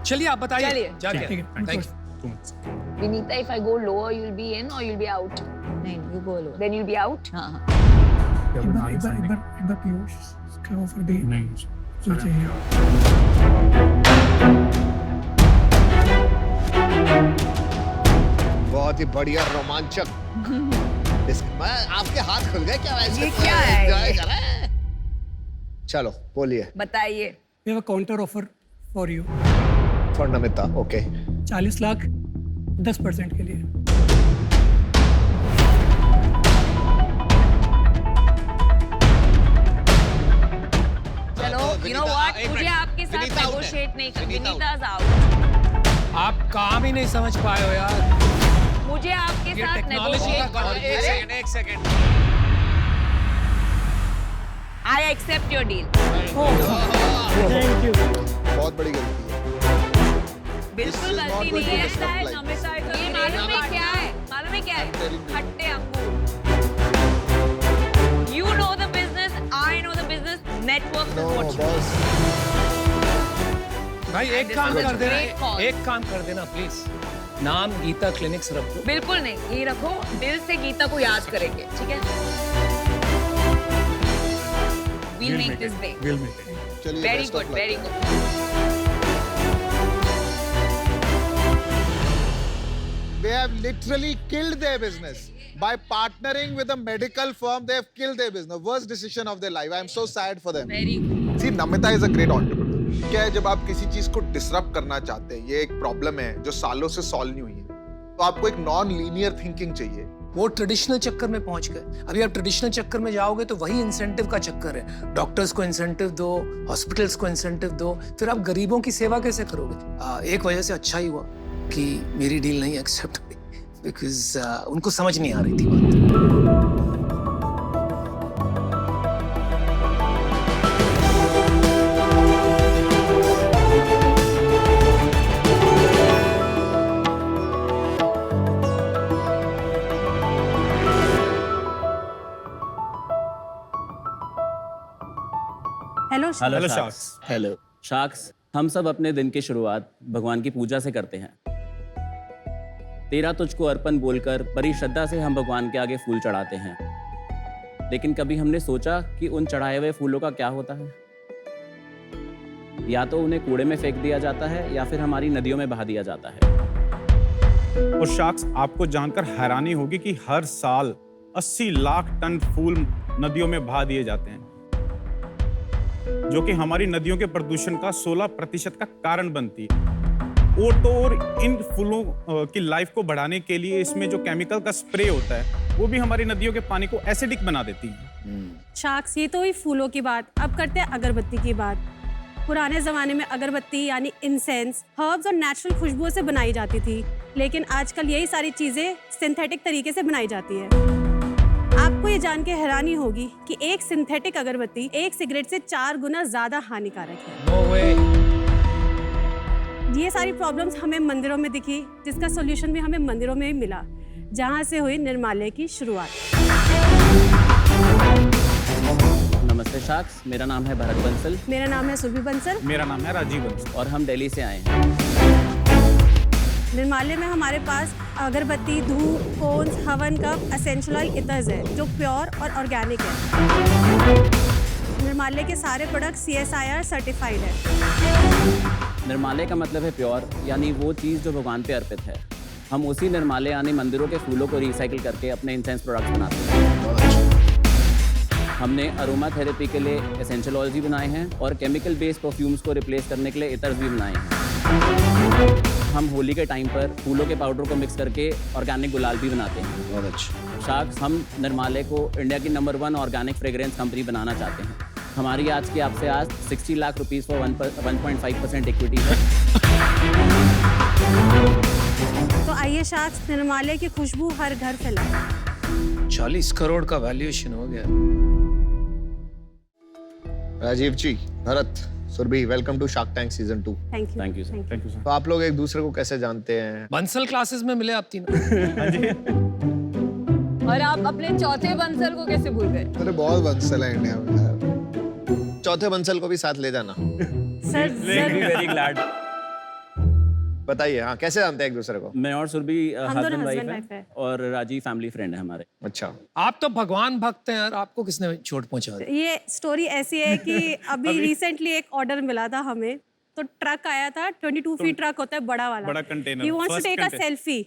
चलिए आप बताइए। चलिए। Thank you. Vinita, if I go lower, you'll be in or you'll be out? नहीं, you go lower. Then you'll be out? हाँ। एक बार पीयूष का ऑफर दे। नहीं, चाहिए। बहुत ही बढ़िया, रोमांचक। आपके हाथ खुल गए क्या? वैसे ये क्या है? एंजॉय कर रहे हैं। चलो बोलिए। बताइए। We have a counter offer for you. For Namita, okay. 40 lakh 10% के लिए। चलो, you know what? मुझे आपके साथ negotiate नहीं करना। Vinita's out. आप काम ही नहीं समझ पाए हो यार। मुझे आपके साथ negotiate करना। एक second. I accept your deal. Thank you. बहुत बड़ी गलती है। बिल्कुल not गलती going नहीं to है। be stuff like नमिता ये मालूम है क्या है? मालूम है क्या है? खट्टे अंगूर। You know the business, I know the business. Network is what you boss भाई एक this काम was a कर great देना, call. एक काम कर देना प्लीज, नाम गीता क्लिनिक्स रख दो। बिल्कुल नहीं, ये रखो, दिल से गीता को याद करेंगे, ठीक है? We'll make this big. We'll make it. चलिए Very best of good, luck. very good. They have literally killed their business by partnering with a medical firm. They have killed their business. Worst decision of their life. I am so sad for them. Very good. See, Namita is a great entrepreneur. क्या है, जब आप किसी चीज को डिसरप्ट करना चाहते हैं, ये एक प्रॉब्लम है जो सालों से सॉल्व नहीं हुई है, तो आपको एक नॉन लीनियर थिंकिंग चाहिए। वो ट्रेडिशनल चक्कर में पहुंच गए। अभी आप ट्रेडिशनल चक्कर में जाओगे तो वही इंसेंटिव का चक्कर है। डॉक्टर्स को इंसेंटिव दो, हॉस्पिटल्स को इंसेंटिव दो, फिर आप गरीबों की सेवा कैसे करोगे? एक वजह से अच्छा ही हुआ कि मेरी डील नहीं एक्सेप्ट हुई, बिकॉज उनको समझ नहीं आ रही थी बात। Hello hello sharks. Hello sharks, हम सब अपने दिन की शुरुआत भगवान की पूजा से करते हैं। तेरा तुझको अर्पण बोलकर बड़ी श्रद्धा से हम भगवान के आगे फूल चढ़ाते हैं। लेकिन कभी हमने सोचा कि उन चढ़ाए हुए फूलों का क्या होता है? या तो उन्हें कूड़े में फेंक दिया जाता है या फिर हमारी नदियों में बहा दिया जाता है। और शार्क्स, आपको जानकर हैरानी होगी कि हर साल 80 लाख टन फूल नदियों में बहा दिए जाते हैं, जो कि हमारी नदियों के प्रदूषण का 16% का कारण बनती है। और इन फूलों की लाइफ को बढ़ाने के लिए इसमें जो केमिकल का स्प्रे होता है, वो भी हमारी नदियों के पानी को एसिडिक बना देती है। शार्क्स, ये तो हुई फूलों की बात। अब करते हैं अगरबत्ती की बात। पुराने जमाने में अगरबत्ती यानी इंसेंस हर्ब्स और नेचुरल खुशबुओं से बनाई जाती थी, लेकिन आजकल यही सारी चीजें सिंथेटिक तरीके से बनाई जाती है। आपको ये जान के हैरानी होगी कि एक सिंथेटिक अगरबत्ती एक सिगरेट से 4 गुना ज्यादा हानिकारक है। No way. ये सारी प्रॉब्लम्स हमें मंदिरों में दिखी, जिसका सॉल्यूशन भी हमें मंदिरों में ही मिला, जहाँ से हुई निर्माल्य की शुरुआत। नमस्ते शार्क्स, मेरा नाम है भरत बंसल। मेरा नाम है सुरभि बंसल। मेरा नाम है राजीव बंसल। और हम दिल्ली से आए हैं। निर्माल्य में हमारे पास अगरबत्ती, धूप, कोन्स, हवन कप, एसेंशियल ऑयल, इतर्स है जो प्योर और ऑर्गेनिक है। निर्माल्य के सारे प्रोडक्ट CSIR सर्टिफाइड है। निर्माल्य का मतलब है प्योर, यानी वो चीज़ जो भगवान पे अर्पित है। हम उसी निर्माल्य यानी मंदिरों के फूलों को रिसाइकिल करके अपने इंसेंस प्रोडक्ट्स बनाते हैं। हमने अरोमा थेरेपी के लिए एसेंशियल ऑयल्स भी बनाए हैं और केमिकल बेस्ड परफ्यूम्स को रिप्लेस करने के लिए इतर्स भी बनाए हैं। हम होली के टाइम पर फूलों के पाउडर को मिक्स करके ऑर्गेनिक गुलाल भी बनाते हैं। बहुत अच्छा। शार्क्स, हम निर्माल्य को इंडिया की नंबर 1 ऑर्गेनिक फ्रेग्रेंस कंपनी बनाना चाहते हैं। हमारी आज की आपसे आज 60 लाख रुपीस फॉर 1.5% इक्विटी है। तो आइए शार्क्स, निर्माल्य की खुशबू हर घर फैलाएं। 40 करोड़ का वैल्यूएशन हो गया। Rajiv ji, Bharat, Surabhi, welcome to Shark Tank season 2। Thank you. Thank you sir. Thank you sir. तो आप लोग एक दूसरे को कैसे जानते हैं? बंसल क्लासेस में मिले आप तीनों। और आप अपने चौथे बंसल को कैसे भूल गए? अरे बहुत बंसल है इंडिया में यार। चौथे बंसल को भी साथ ले जाना। Sir very glad. बताइए, हाँ, कैसे जानते हैं एक दूसरे को? मैं और Surabhi husband husband wife wife हैं हैं। और राजीव फैमिली फ्रेंड है हमारे। अच्छा। आप तो भगवान भक्त हैं यार, आपको किसने चोट पहुंचा दी? ये स्टोरी ऐसी है कि अभी रिसेंटली एक ऑर्डर मिला था हमें, तो ट्रक आया था, 22 फीट ट्रक होता है बड़ा वाला। बड़ा container. He wants to First take a container। Selfie.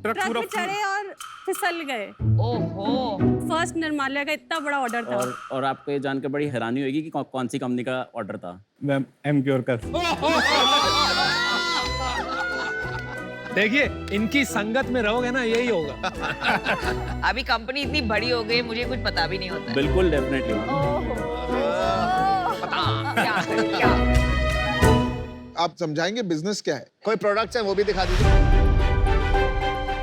Truck में चढ़े और फिसल गए। ओहो। फर्स्ट निर्माल्य का इतना बड़ा ऑर्डर था। और आपको ये जानकर बड़ी हैरानी होगी कि कौन सी कंपनी का ऑर्डर था। मैम, एमक्योर का। देखिए, इनकी संगत में रहोगे ना, यही होगा। अभी कंपनी इतनी बड़ी हो गई, मुझे कुछ पता भी नहीं होता है। बिल्कुल, डेफिनेटली। क्या करें, क्या? आप समझाएंगे बिजनेस क्या है? कोई प्रोडक्ट्स हैं वो भी दिखा दीजिए।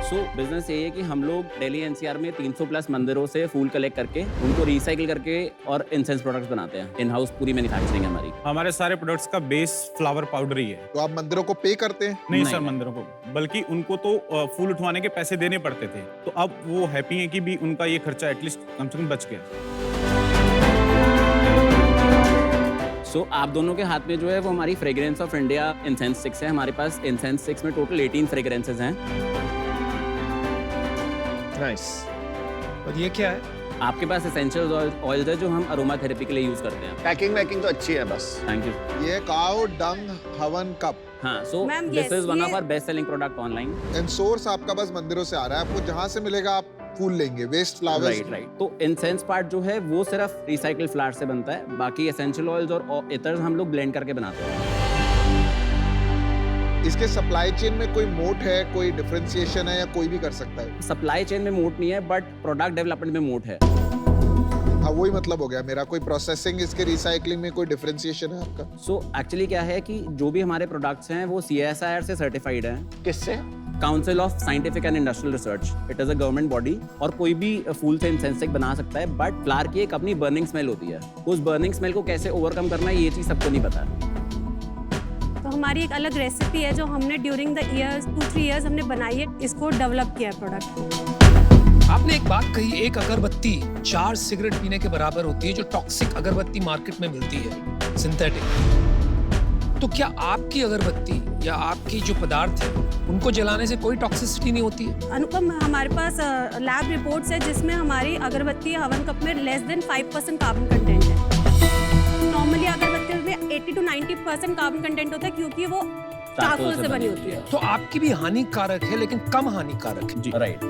सो बिजनेस ये है कि हम लोग दिल्ली एनसीआर में 300 प्लस मंदिरों से फूल कलेक्ट करके उनको रिसाइकिल करके और इंसेंस प्रोडक्ट्स बनाते हैं। इन हाउस पूरी मैन्युफैक्चरिंग है हमारी। हमारे सारे प्रोडक्ट्स का बेस फ्लावर पाउडर ही है। तो आप मंदिरों को पे करते हैं? नहीं सर, मंदिरों को, बल्कि उनको तो फूल उठवाने के पैसे देने पड़ते थे, तो अब वो हैप्पी हैं कि भी उनका ये खर्चा एटलीस्ट कम से कम बच गया। सो आप दोनों के हाथ में जो है वो हमारी fragrance of India incense sticks है। हमारे पास इंसेंस स्टिक्स में टोटल 18 फ्रेग्रेंसेस हैं। नाइस। और ये क्या है? आपके पास एसेंशियल ऑयल्स है जो हम अरोमा थेरेपी के लिए यूज करते हैं। पैकिंग तो अच्छी है बस। Thank you. ये काऊ डंग हवन कप। हाँ, so this is one of our best selling product online. And source आपका बस मंदिरों से आ रहा है, आपको जहाँ से मिलेगा आप फूल लेंगे, वेस्ट फ्लावर्स। राइट। तो इंसेंस पार्ट जो है वो सिर्फ रिसाइकल्ड फ्लावर से बनता है, बाकी एसेंशियल ऑयल्स और इतर्स हम लोग ब्लेंड करके बनाते हैं। इसके सप्लाई चेन में कोई मोट है, कोई डिफरेंशिएशन है, या कोई भी कर सकता है? सप्लाई चेन में मोट नहीं है, बट प्रोडक्ट डेवलपमेंट में मोट है। हाँ, वही मतलब हो गया मेरा। कोई प्रोसेसिंग, इसके रिसाइकलिंग में कोई डिफरेंशिएशन है आपका? सो एक्चुअली क्या है कि जो भी हमारे प्रोडक्ट्स हैं वो CSIR से सर्टिफाइड हैं। किससे? Council of scientific and industrial research. It is a government body, और कोई भी फूल से इंसेंस स्टिक बना सकता है, बट फ्लावर की एक अपनी बर्निंग स्मेल होती है। उस बर्निंग स्मेल को कैसे ओवरकम करना है ये चीज सबको नहीं पता है। तो हमारी एक अलग रेसिपी है जो हमने ड्यूरिंग द ईयर्स 2-3 इयर्स हमने बनाई है, इसको डेवलप किया है प्रोडक्ट। आपने एक बात कही, एक अगरबत्ती 4 सिगरेट पीने के बराबर होती है, जो टॉक्सिक अगरबत्ती मार्केट में मिलती है, सिंथेटिक। तो क्या आपकी अगरबत्ती या आपकी जो पदार्थ है उनको जलाने से कोई टॉक्सिसिटी नहीं होती है? अनुपम, हमारे पास लैब रिपोर्ट्स है जिसमें हमारी अगरबत्ती हवन कप में लेस देन 5% कार्बन कंटेंट है। नॉर्मली अगरबत्ती में 80 to 90% कार्बन कंटेंट होता है क्योंकि वो चारकोल से बनी होती है। तो आपकी भी हानिकारक है, लेकिन कम हानिकारक है। जी, राइट।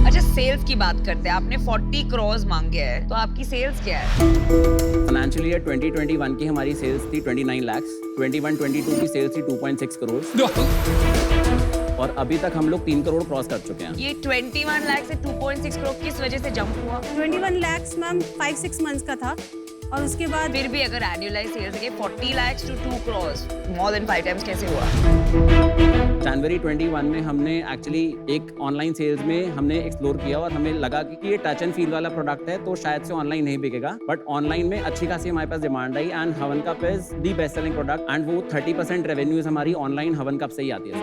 अच्छा, सेल्स की बात करते हैं। आपने 40 करोड़ मांगे हैं, तो आपकी सेल्स क्या है? फाइनेंशियल ईयर 2021 की हमारी सेल्स थी 29 लाख। 21-22 की सेल्स थी 2.6 करोड़। और अभी तक हम लोग 3 करोड़ क्रॉस कर चुके हैं। ये 21 लाख से 2.6 करोड़ किस वजह से जंप हुआ? 21 लाख मैम 5-6 मंथ्स का था, और उसके बाद फिर भी अगर एनुअलाइज सेल्स के 40 lakh to 2 crore, more than 5 times कैसे हुआ? जनवरी 21 में हमने एक्चुअली एक ऑनलाइन सेल्स में हमने एक्सप्लोर किया, और हमें लगा कि ये टच एंड फील वाला प्रोडक्ट है, तो शायद से ऑनलाइन नहीं बिकेगा, बट ऑनलाइन में अच्छी खासी हमारे पास डिमांड आई, एंड हवन cup is the best selling product, and वो 30% रेवेन्यूज हमारी ऑनलाइन हवन कप से ही आती है।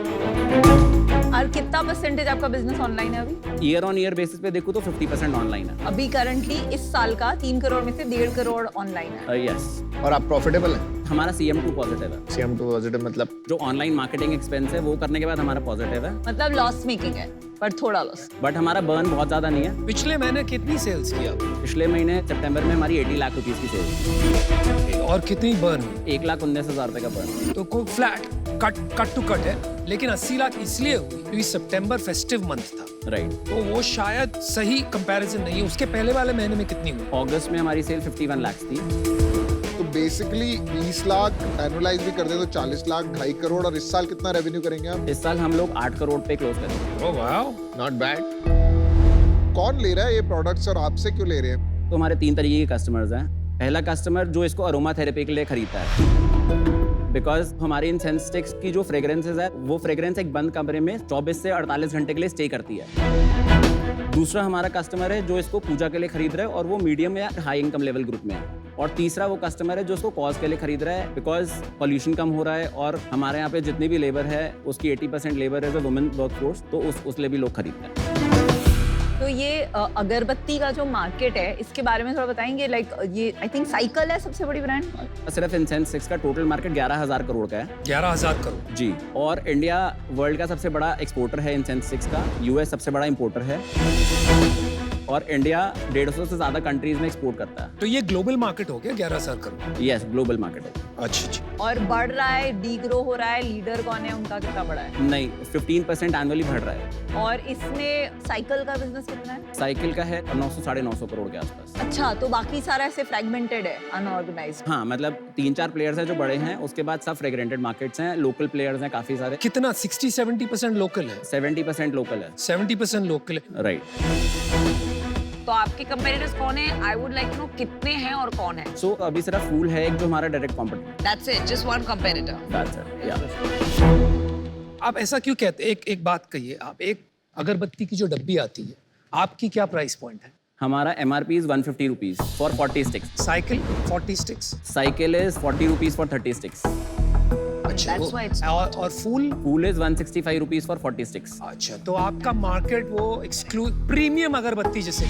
और कितना परसेंटेज आपका बिजनेस ऑनलाइन है अभी? ईयर ऑन ईयर बेसिस पे देखो तो 50% ऑनलाइन है अभी करंटली इस साल का 3 करोड़ में से 1.5 करोड़ ऑनलाइन है। यस। और आप प्रॉफिटेबल हैं? हमारा CM2 पॉजिटिव है। CM2 पॉजिटिव मतलब? जो ऑनलाइन मार्केटिंग एक्सपेंस है वो करने के बाद हमारा पॉजिटिव है। मतलब लॉस मेकिंग है, पर थोड़ा लॉस। बट हमारा बर्न बहुत ज्यादा नहीं है। पिछले महीने कितनी सेल्स किया? पिछले महीने सितंबर में हमारी 80 लाख रुपीस की सेल्स। और कितनी बर्न? 1,19,000 रुपए का बर्न। तो को फ्लैट कट टू कट है, लेकिन 80 लाख इसलिए हुई क्योंकि सितंबर फेस्टिव मंथ था। राइट। तो वो शायद सही कंपैरिजन नहीं है। उसके पहले वाले महीने में कितनी हुई? अगस्त में हमारी सेल 51 लाख थी। तो बेसिकली 20 लाख एनुअलाइज भी कर दे तो 40 लाख, 2.5 करोड़। और इस साल कितना रेवेन्यू करेंगे आप? इस साल हम लोग 8 करोड़ पे क्लोज करेंगे। Oh wow, not bad. कौन ले रहा है ये प्रोडक्ट्स, और आपसे क्यों ले रहे हैं? तो हमारे 3 तरीके के कस्टमर्स हैं। पहला कस्टमर जो इसको अरोमा थेरेपी के लिए खरीदता है, बिकॉज हमारे इंसेंस स्टिक्स की जो फ्रेग्रेंसेस है वो फ्रेग्रेंस एक बंद कमरे में 24 से 48 घंटे के लिए स्टे करती है। दूसरा हमारा कस्टमर है जो इसको पूजा के लिए खरीद रहा है, और वो मीडियम या हाई इनकम लेवल ग्रुप में है। और तीसरा वो कस्टमर है जो उसको कॉज के लिए खरीद रहा है, बिकॉज पॉल्यूशन कम हो रहा है, और हमारे यहाँ पे जितनी भी लेबर है उसकी 80% labour as a women work force, तो उस लिए भी लोग खरीदते हैं। तो ये अगरबत्ती का जो मार्केट है इसके बारे में थोड़ा बताएंगे? लाइक ये आई थिंक साइकिल है सबसे बड़ी ब्रांड। सिर्फ इंसेंस स्टिक्स का टोटल मार्केट 11,000 करोड़ का है। 11,000 करोड़? जी। और इंडिया वर्ल्ड का सबसे बड़ा एक्सपोर्टर है इंसेंस स्टिक्स का। US सबसे बड़ा इंपोर्टर है, और इंडिया 150 से ज्यादा कंट्रीज में एक्सपोर्ट करता है। तो ये ग्लोबल मार्केट हो गया 11,000 करोड़? यस, ग्लोबल मार्केट है। अच्छा। और बढ़ रहा है, डीग्रो हो रहा है, लीडर कौन है उनका कितना बड़ा है? नहीं, 15% एनुअली बढ़ रहा है। और इसमें साइकिल का बिजनेस कितना है? साइकिल का है 900-950 करोड़ के आसपास। अच्छा, तो बाकी सारा ऐसे फ्रेगमेंटेड है, अनऑर्गेनाइज्ड? हाँ, मतलब 3-4 प्लेयर्स हैं जो बड़े हैं, उसके बाद सब फ्रेगमेंटेड मार्केट्स हैं। लोकल प्लेयर्स हैं काफी सारे। कितना? 60-70% लोकल है? 70% लोकल है। 70% लोकल है, राइट। तो आपके कंपेटिटर्स कौन है? I would like to know कितने हैं और कौन है? सो अभी सिर्फ फूल है एक जो हमारा direct competitor. That's it, just one competitor. That's it, yeah. आप ऐसा क्यों कहते हैं? एक बात कहिए आप, एक अगरबत्ती की जो डब्बी आती है, आपकी क्या प्राइस पॉइंट है? हमारा MRP is 150 rupees for 40 sticks. Cycle 40 sticks? Cycle is 40 rupees for 30 sticks. अच्छा, That's why it's और फूल? Pool is 165 rupees for 40 sticks. अच्छा, तो आपका मार्केट वो प्रीमियम अगरबत्ती जिसे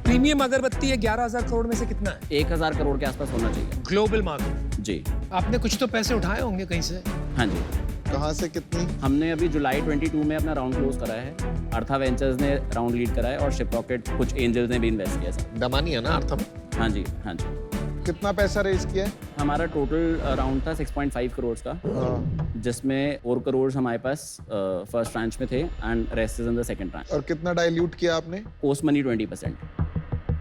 प्रीमियम अगरबत्ती है 11,000 करोड़ में से कितना है? 1,000 करोड़ के आसपास होना चाहिए। Global market. जी। आपने कुछ तो पैसे उठाए होंगे कहीं से? हाँ जी। कहाँ से कितनी? हमने अभी जुलाई 22 में अपना राउंड क्लोज करा है। अर्था वेंचर्स ने राउंड लीड करा है और शिप रॉकेट, कुछ एंजल्स ने भी इन्वेस्ट किया है। दमानी है ना अर्था में? हाँ जी, हाँ जी। कितना पैसा रेज किया है? हमारा टोटल राउंड था 6.5 करोड़ का, जिसमें 4 करोड़ हमारे पास फर्स्ट ट्रांच में थे and rest is in the second tranche. और कितना डाइल्यूट किया आपने? Post money 20%।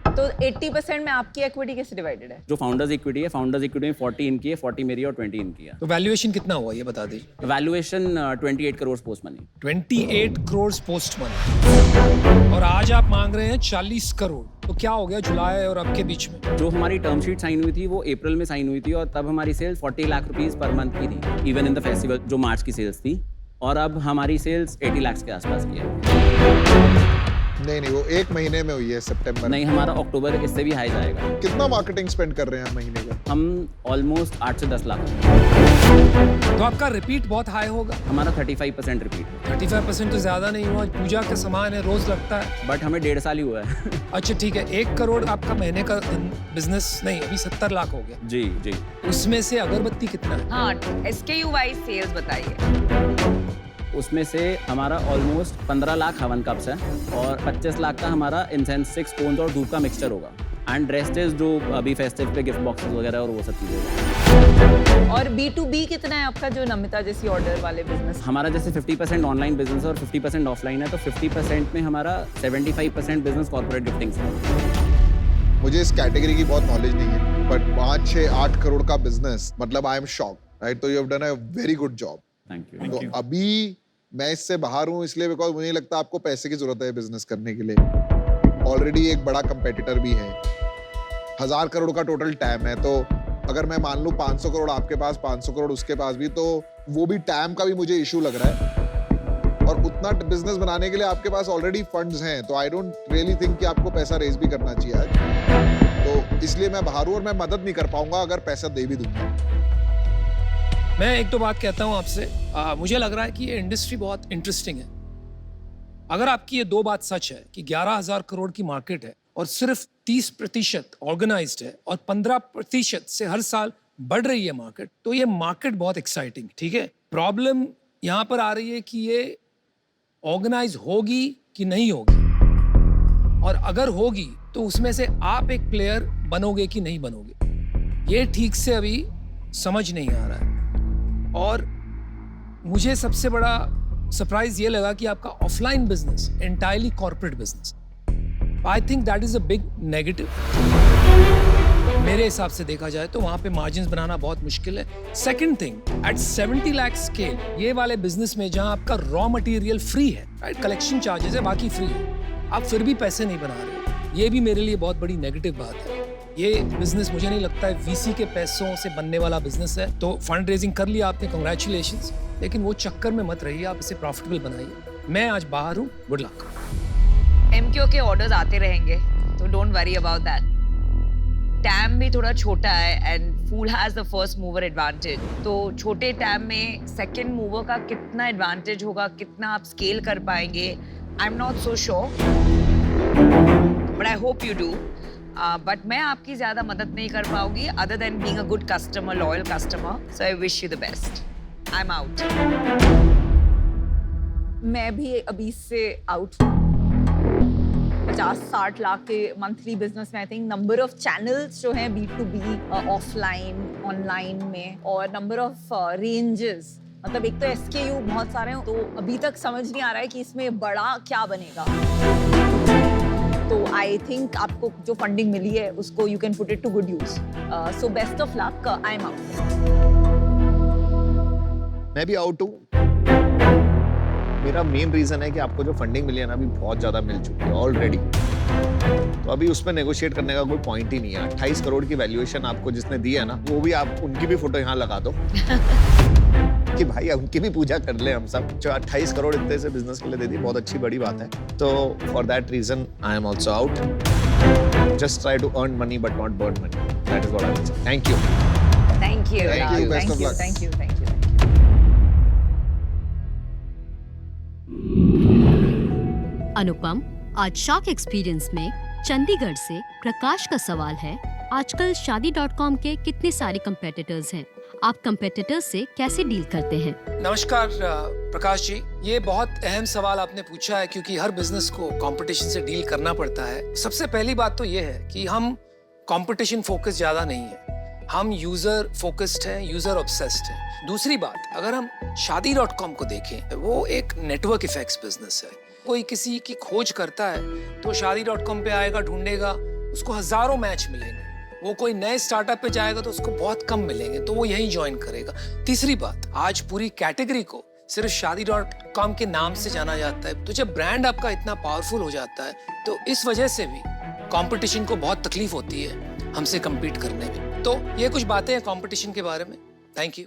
तो 80% में आपकी इक्विटी कैसे डिवाइडेड है? जो फाउंडर्स इक्विटी है, फाउंडर्स इक्विटी में 40 इनकी है, 40 मेरी और 20 इनकी है। तो वैल्यूएशन कितना हुआ ये बता दीजिए। Valuation 28 crore post money. 28 crore post money, और आज आप मांग रहे हैं 40 करोड़। तो क्या हो गया जुलाई और अब के बीच में? जो हमारी टर्म शीट साइन हुई थी वो अप्रैल में साइन हुई थी, और तब हमारी sales 40 lakh rupees per month की थी, इवन इन द फेस्टिवल, जो मार्च की सेल्स थी। और अब हमारी सेल्स 80 लाख के आसपास की है। नहीं, वो 1 महीने में हुई है, सितंबर। नहीं, हमारा अक्टूबर इससे भी हाई जाएगा। कितना मार्केटिंग स्पेंड कर रहे हैं महीने का? हम ऑलमोस्ट 8 से 10 लाख। तो आपका रिपीट बहुत हाई होगा? हमारा 35% रिपीट। 35% तो ज्यादा नहीं हुआ, पूजा का सामान है, रोज लगता है। बट हमें 1.5 साल ही हुआ है। अच्छा ठीक है, 1 करोड़ आपका महीने का बिजनेस, नहीं अभी 70 लाख हो गया। जी जी। उसमें से अगरबत्ती कितना है? हाँ, SKU वाइज सेल्स बताइए। उसमें से हमारा ऑलमोस्ट 15 लाख हवन कप्स है और 25 लाख का हमारा इंसेंस स्टिक्स, कोन्स और धूप का मिक्सचर होगा। एंड रेस्ट इज जो अभी फेस्टिव पे गिफ्ट बॉक्सेस वगैरह और वो सब चीजें। और B2B कितना है आपका, जो नमिता जैसी ऑर्डर वाले बिजनेस? हमारा जैसे 50% ऑनलाइन बिजनेस और 50% ऑफलाइन है, तो 50% में हमारा 75% बिजनेस कॉर्पोरेट गिफ्टिंग है। मुझे इस कैटेगरी की बहुत नॉलेज नहीं है, बट 5, 6, 8 करोड़ का बिजनेस, मतलब आई एम शॉक, राइट? तो you have done a very good job. Thank you. तो अभी मैं इससे बाहर हूँ इसलिए बिकॉज मुझे नहीं लगता आपको पैसे की जरूरत है बिजनेस करने के लिए। ऑलरेडी एक बड़ा कंपेटिटर भी है, 1000 करोड़ का टोटल टैम है। तो अगर मैं मान लूँ 500 करोड़ आपके पास, 500 करोड़ उसके पास भी, तो वो भी टैम का भी मुझे इशू लग रहा है। और उतना बिजनेस बनाने के लिए आपके पास ऑलरेडी फंड्स हैं, तो आई डोंट रियली थिंक कि आपको पैसा रेज भी करना चाहिए आज। तो इसलिए मैं बाहर हूँ और मैं मदद नहीं कर पाऊंगा अगर पैसा दे भी दूंगा। मैं एक तो बात कहता हूं आपसे, मुझे लग रहा है कि ये इंडस्ट्री बहुत इंटरेस्टिंग है। अगर आपकी ये 2 बात सच है कि 11,000 करोड़ की मार्केट है और सिर्फ 30% ऑर्गेनाइज्ड है और 15% से हर साल बढ़ रही है मार्केट, तो ये मार्केट बहुत एक्साइटिंग, ठीक है। प्रॉब्लम यहाँ पर आ रही है कि ये ऑर्गेनाइज होगी कि नहीं होगी, और अगर होगी तो उसमें से आप एक प्लेयर बनोगे कि नहीं बनोगे, ये ठीक से अभी समझ नहीं आ रहा है। और मुझे सबसे बड़ा सरप्राइज ये लगा कि आपका offline business entirely corporate business, I think that is a big negative. मेरे हिसाब से देखा जाए तो वहां पे मार्जिन्स बनाना बहुत मुश्किल है। Second thing, at 70 lakh scale, ये वाले बिजनेस में जहां आपका रॉ मटेरियल फ्री है, राइट, कलेक्शन चार्जेस है, बाकी फ्री है, आप फिर भी पैसे नहीं बना रहे हो, ये भी मेरे लिए बहुत बड़ी नेगेटिव बात है। ये बिजनेस मुझे नहीं लगता है VC के पैसों से बनने वाला बिजनेस है। तो फंड रेजिंग कर लिया आपने, कांग्रेचुलेशंस, लेकिन वो चक्कर में मत रहिए, आप इसे प्रॉफिटेबल बनाइए। मैं आज बाहर हूँ, गुड लक। MQ के ऑर्डर्स आते रहेंगे, तो don't worry about that. TAM भी थोड़ा छोटा है and Phool has the first mover advantage, तो छोटे टैम में सेकंड मूवर का कितना एडवांटेज होगा, कितना आप स्केल कर पाएंगे, आई am not so sure, but I hope you do. But मैं आपकी ज्यादा मदद नहीं कर पाऊंगी other than being a good customer, loyal customer, so I wish you the best. I am out. मैं भी अभी से आउट हूँ। 50-60 लाख के मंथली बिजनेस में I think number of channels जो हैं B2B, ऑफलाइन, ऑनलाइन में, और नंबर ऑफ रेंजेस, मतलब एक तो SKU बहुत सारे हैं, तो अभी तक समझ नहीं आ रहा है कि इसमें बड़ा क्या बनेगा। तो आई थिंक आपको जो फंडिंग मिली है उसको you can put it to good use. So best of luck, I am out. मैं भी आउट हूँ। मेरा मेन रीजन है कि आपको जो फंडिंग मिली है ना, अभी बहुत ज्यादा मिल चुकी है ऑलरेडी, तो अभी उसमें नेगोशिएट करने का कोई पॉइंट ही नहीं है। 28 करोड़ की वैल्यूएशन आपको जिसने दी है ना, वो भी आप उनकी भी फोटो यहाँ लगा दो। कि भाई उनकी भी पूजा कर ले हम सब। जो 28 करोड़ इतने से बिजनेस के लिए दे दी, बहुत अच्छी बड़ी बात है। तो for that reason I am also out. Just try to earn money but not burn money, that is what I will say. Thank you. Thank you, Thank you, best of luck. Thank you, thank you. Anupam, आज शार्क एक्सपीरियंस में चंडीगढ़ से प्रकाश का सवाल है, आजकल शादी.com के कितने सारे कंपेटिटर्स हैं, आप कंपेटिटर्स से कैसे डील करते हैं? नमस्कार प्रकाश जी, ये बहुत अहम सवाल आपने पूछा है क्योंकि हर बिजनेस को कंपटीशन से डील करना पड़ता है। सबसे पहली बात तो ये है कि हम कंपटीशन फोकस ज्यादा नहीं है, हम यूजर फोकस्ड हैं, यूजर ऑब्सेस्ड हैं। दूसरी बात, अगर हम शादी.com को देखें, वो एक नेटवर्क इफेक्ट्स बिजनेस है। कोई किसी की खोज करता है तो शादी.com पे आएगा, ढूंढेगा, उसको हजारों मैच मिलेंगे। वो कोई नए स्टार्टअप पे जाएगा तो उसको बहुत कम मिलेंगे, तो वो यहीं ज्वाइन करेगा। तीसरी बात, आज पूरी कैटेगरी को सिर्फ शादी.com के नाम से जाना जाता है। तो जब ब्रांड आपका इतना पावरफुल हो जाता है तो इस वजह से भी कंपटीशन को बहुत तकलीफ होती है हमसे compete करने में। तो ये कुछ बातें हैं कंपटीशन के बारे में। Thank you.